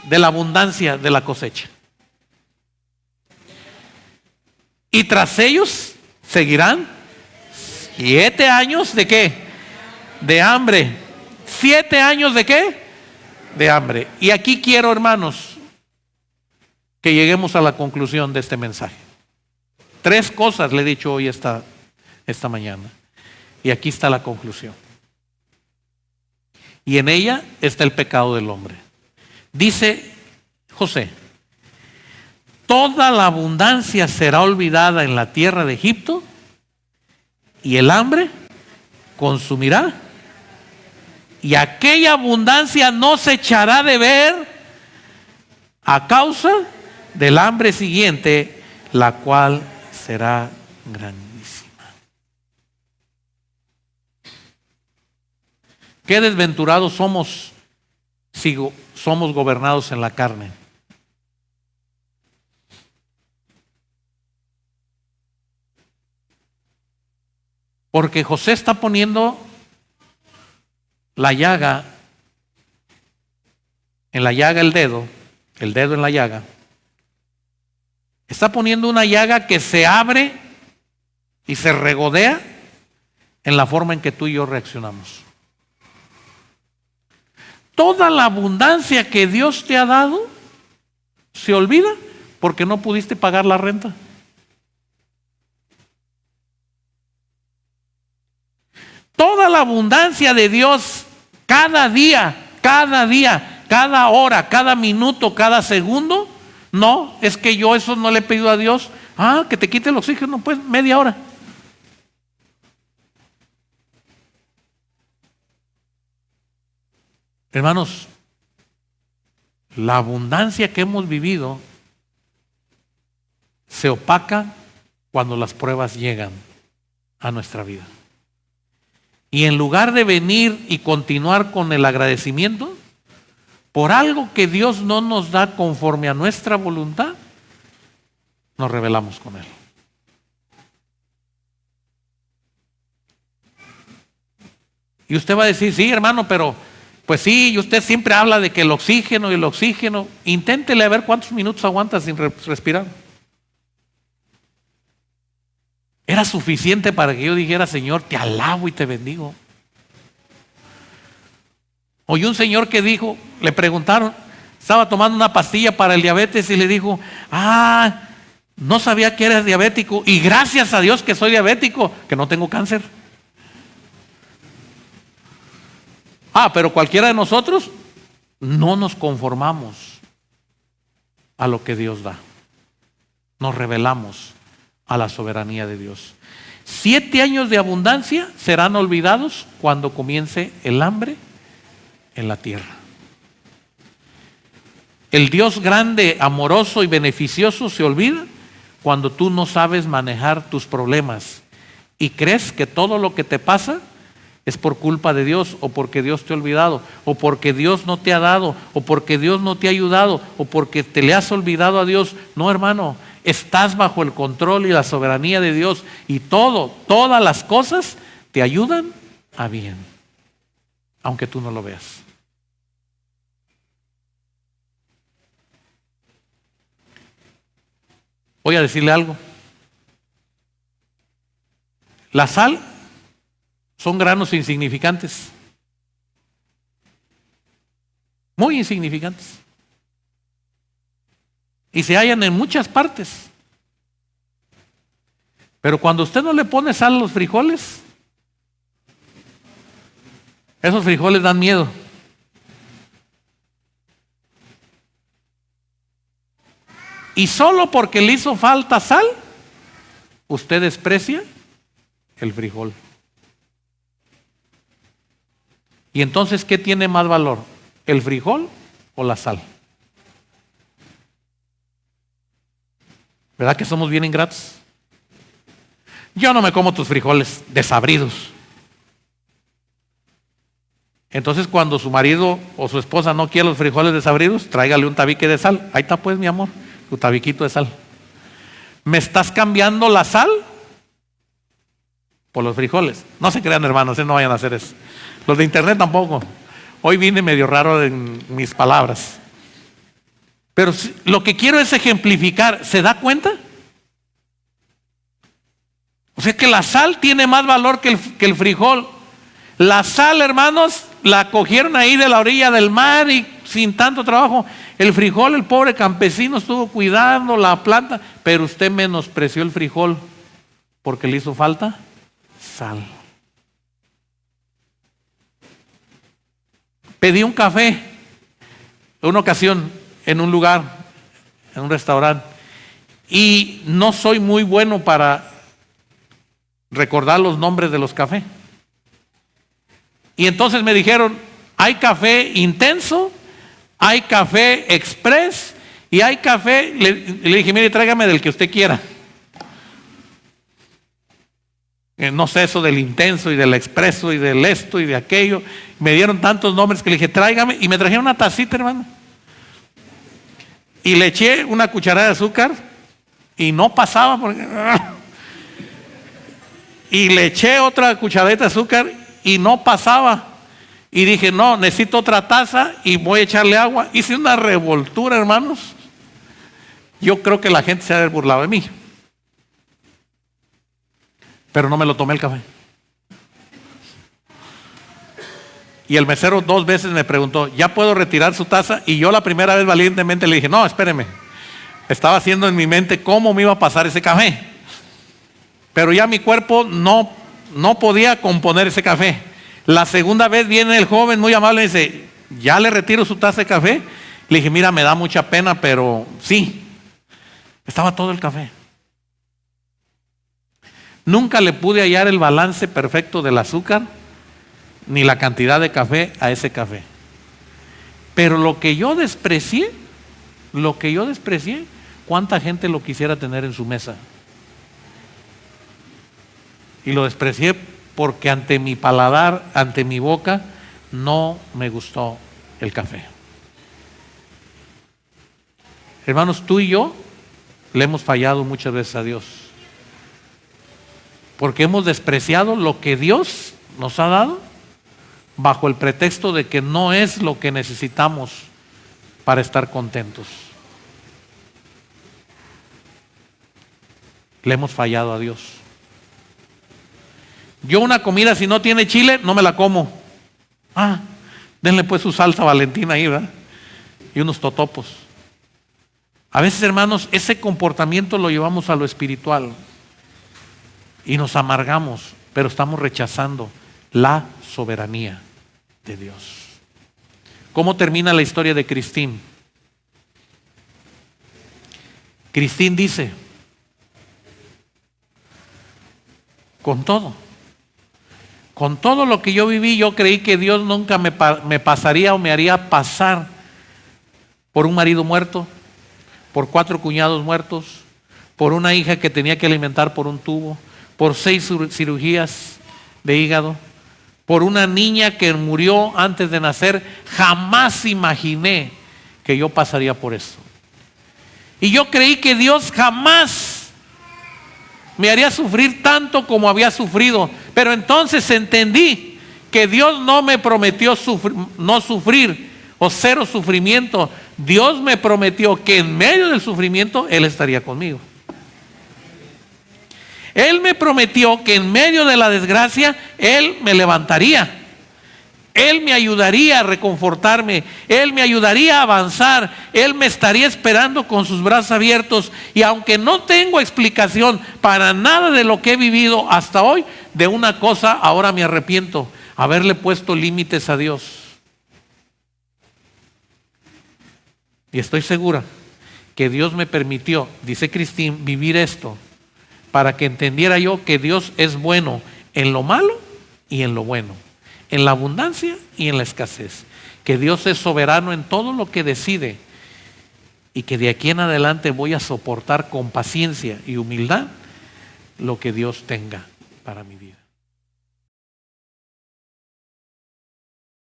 de la abundancia de la cosecha. Y tras ellos seguirán 7 años de qué? De hambre. 7 años de qué? De hambre. Y aquí quiero, hermanos, que lleguemos a la conclusión de este mensaje. 3 cosas le he dicho hoy esta mañana. Y aquí está la conclusión. Y en ella está el pecado del hombre. Dice José: toda la abundancia será olvidada en la tierra de Egipto, y el hambre consumirá, y aquella abundancia no se echará de ver a causa del hambre siguiente, la cual será grandísima. Qué desventurados somos si somos gobernados en la carne. Porque José está poniendo la llaga, en la llaga el dedo en la llaga. Está poniendo una llaga que se abre y se regodea en la forma en que tú y yo reaccionamos. Toda la abundancia que Dios te ha dado se olvida porque no pudiste pagar la renta. Toda la abundancia de Dios, cada día, cada hora, cada minuto, cada segundo. No, es que yo eso no le he pedido a Dios. Que te quite el oxígeno, pues media hora. Hermanos, la abundancia que hemos vivido se opaca cuando las pruebas llegan a nuestra vida. Y en lugar de venir y continuar con el agradecimiento por algo que Dios no nos da conforme a nuestra voluntad, nos rebelamos con Él. Y usted va a decir: sí, hermano, pero pues sí, y usted siempre habla de que el oxígeno y el oxígeno. Inténtele a ver cuántos minutos aguanta sin respirar. Era suficiente para que yo dijera: Señor, te alabo y te bendigo. Oí un señor que dijo, le preguntaron, estaba tomando una pastilla para el diabetes y le dijo: no sabía que eres diabético, y gracias a Dios que soy diabético, que no tengo cáncer. Pero cualquiera de nosotros no nos conformamos a lo que Dios da. Nos rebelamos a la soberanía de Dios. 7 años de abundancia serán olvidados cuando comience el hambre en la tierra. El Dios grande, amoroso y beneficioso se olvida cuando tú no sabes manejar tus problemas y crees que todo lo que te pasa es por culpa de Dios, o porque Dios te ha olvidado, o porque Dios no te ha dado, o porque Dios no te ha ayudado, o porque te le has olvidado a Dios. No, hermano, estás bajo el control y la soberanía de Dios, y todas las cosas te ayudan a bien, aunque tú no lo veas. Voy a decirle algo. La sal son granos insignificantes, muy insignificantes, y se hallan en muchas partes. Pero cuando usted no le pone sal a los frijoles, esos frijoles dan miedo. Y solo porque le hizo falta sal, usted desprecia el frijol. Y entonces, ¿qué tiene más valor? ¿El frijol o la sal? ¿Verdad que somos bien ingratos? Yo no me como tus frijoles desabridos. Entonces cuando su marido o su esposa no quiere los frijoles desabridos, tráigale un tabique de sal. Ahí está pues, mi amor, tu tabiquito de sal. ¿Me estás cambiando la sal por los frijoles? No se crean, hermanos, no vayan a hacer eso. Los de internet tampoco. Hoy vine medio raro en mis palabras. Pero lo que quiero es ejemplificar. ¿Se da cuenta? O sea que la sal tiene más valor que el frijol. La sal, hermanos, la cogieron ahí de la orilla del mar y sin tanto trabajo. El frijol, el pobre campesino estuvo cuidando la planta, pero usted menospreció el frijol porque le hizo falta sal. Pedí un café en una ocasión en un lugar, en un restaurante, y no soy muy bueno para recordar los nombres de los cafés. Y entonces me dijeron, hay café intenso, hay café express y hay café. Le dije, mire, tráigame del que usted quiera. No sé, eso del intenso y del expreso y del esto y de aquello. Me dieron tantos nombres que le dije, tráigame. Y me trajeron una tacita, hermano. Y le eché una cucharada de azúcar y no pasaba. Y le eché otra cucharadita de azúcar y no pasaba. Y dije, no, necesito otra taza y voy a echarle agua. Hice una revoltura, hermanos. Yo creo que la gente se ha burlado de mí. Pero no me lo tomé el café. Y el mesero 2 veces me preguntó, ¿ya puedo retirar su taza? Y yo la primera vez valientemente le dije, no, espéreme. Estaba haciendo en mi mente cómo me iba a pasar ese café. Pero ya mi cuerpo no podía componer ese café. La segunda vez viene el joven muy amable y dice, ¿ya le retiro su taza de café? Le dije, mira, me da mucha pena, pero sí. Estaba todo el café. Nunca le pude hallar el balance perfecto del azúcar ni la cantidad de café a ese café. Pero lo que yo desprecié, ¿cuánta gente lo quisiera tener en su mesa? Y lo desprecié porque ante mi paladar, ante mi boca, no me gustó el café. Hermanos, tú y yo le hemos fallado muchas veces a Dios. Porque hemos despreciado lo que Dios nos ha dado bajo el pretexto de que no es lo que necesitamos para estar contentos. Le hemos fallado a Dios. Yo una comida si no tiene chile, no me la como. Denle pues su salsa Valentina ahí, ¿verdad? Y unos totopos. A veces, hermanos, ese comportamiento lo llevamos a lo espiritual. Y nos amargamos, pero estamos rechazando la soberanía de Dios. ¿Cómo termina la historia de Cristín? Cristín dice, con todo lo que yo viví, yo creí que Dios nunca me pasaría o me haría pasar por un marido muerto, por 4 cuñados muertos, por una hija que tenía que alimentar por un tubo, por 6 cirugías de hígado, por una niña que murió antes de nacer. Jamás imaginé que yo pasaría por eso. Y yo creí que Dios jamás me haría sufrir tanto como había sufrido. Pero entonces entendí que Dios no me prometió no sufrir o 0 sufrimiento. Dios me prometió que en medio del sufrimiento Él estaría conmigo. Él me prometió que en medio de la desgracia Él me levantaría. Él me ayudaría a reconfortarme. Él me ayudaría a avanzar. Él me estaría esperando con sus brazos abiertos. Y aunque no tengo explicación para nada de lo que he vivido hasta hoy, de una cosa ahora me arrepiento: haberle puesto límites a Dios. Y estoy segura que Dios me permitió, dice Cristín, vivir esto para que entendiera yo que Dios es bueno en lo malo y en lo bueno, en la abundancia y en la escasez, que Dios es soberano en todo lo que decide y que de aquí en adelante voy a soportar con paciencia y humildad lo que Dios tenga para mi vida.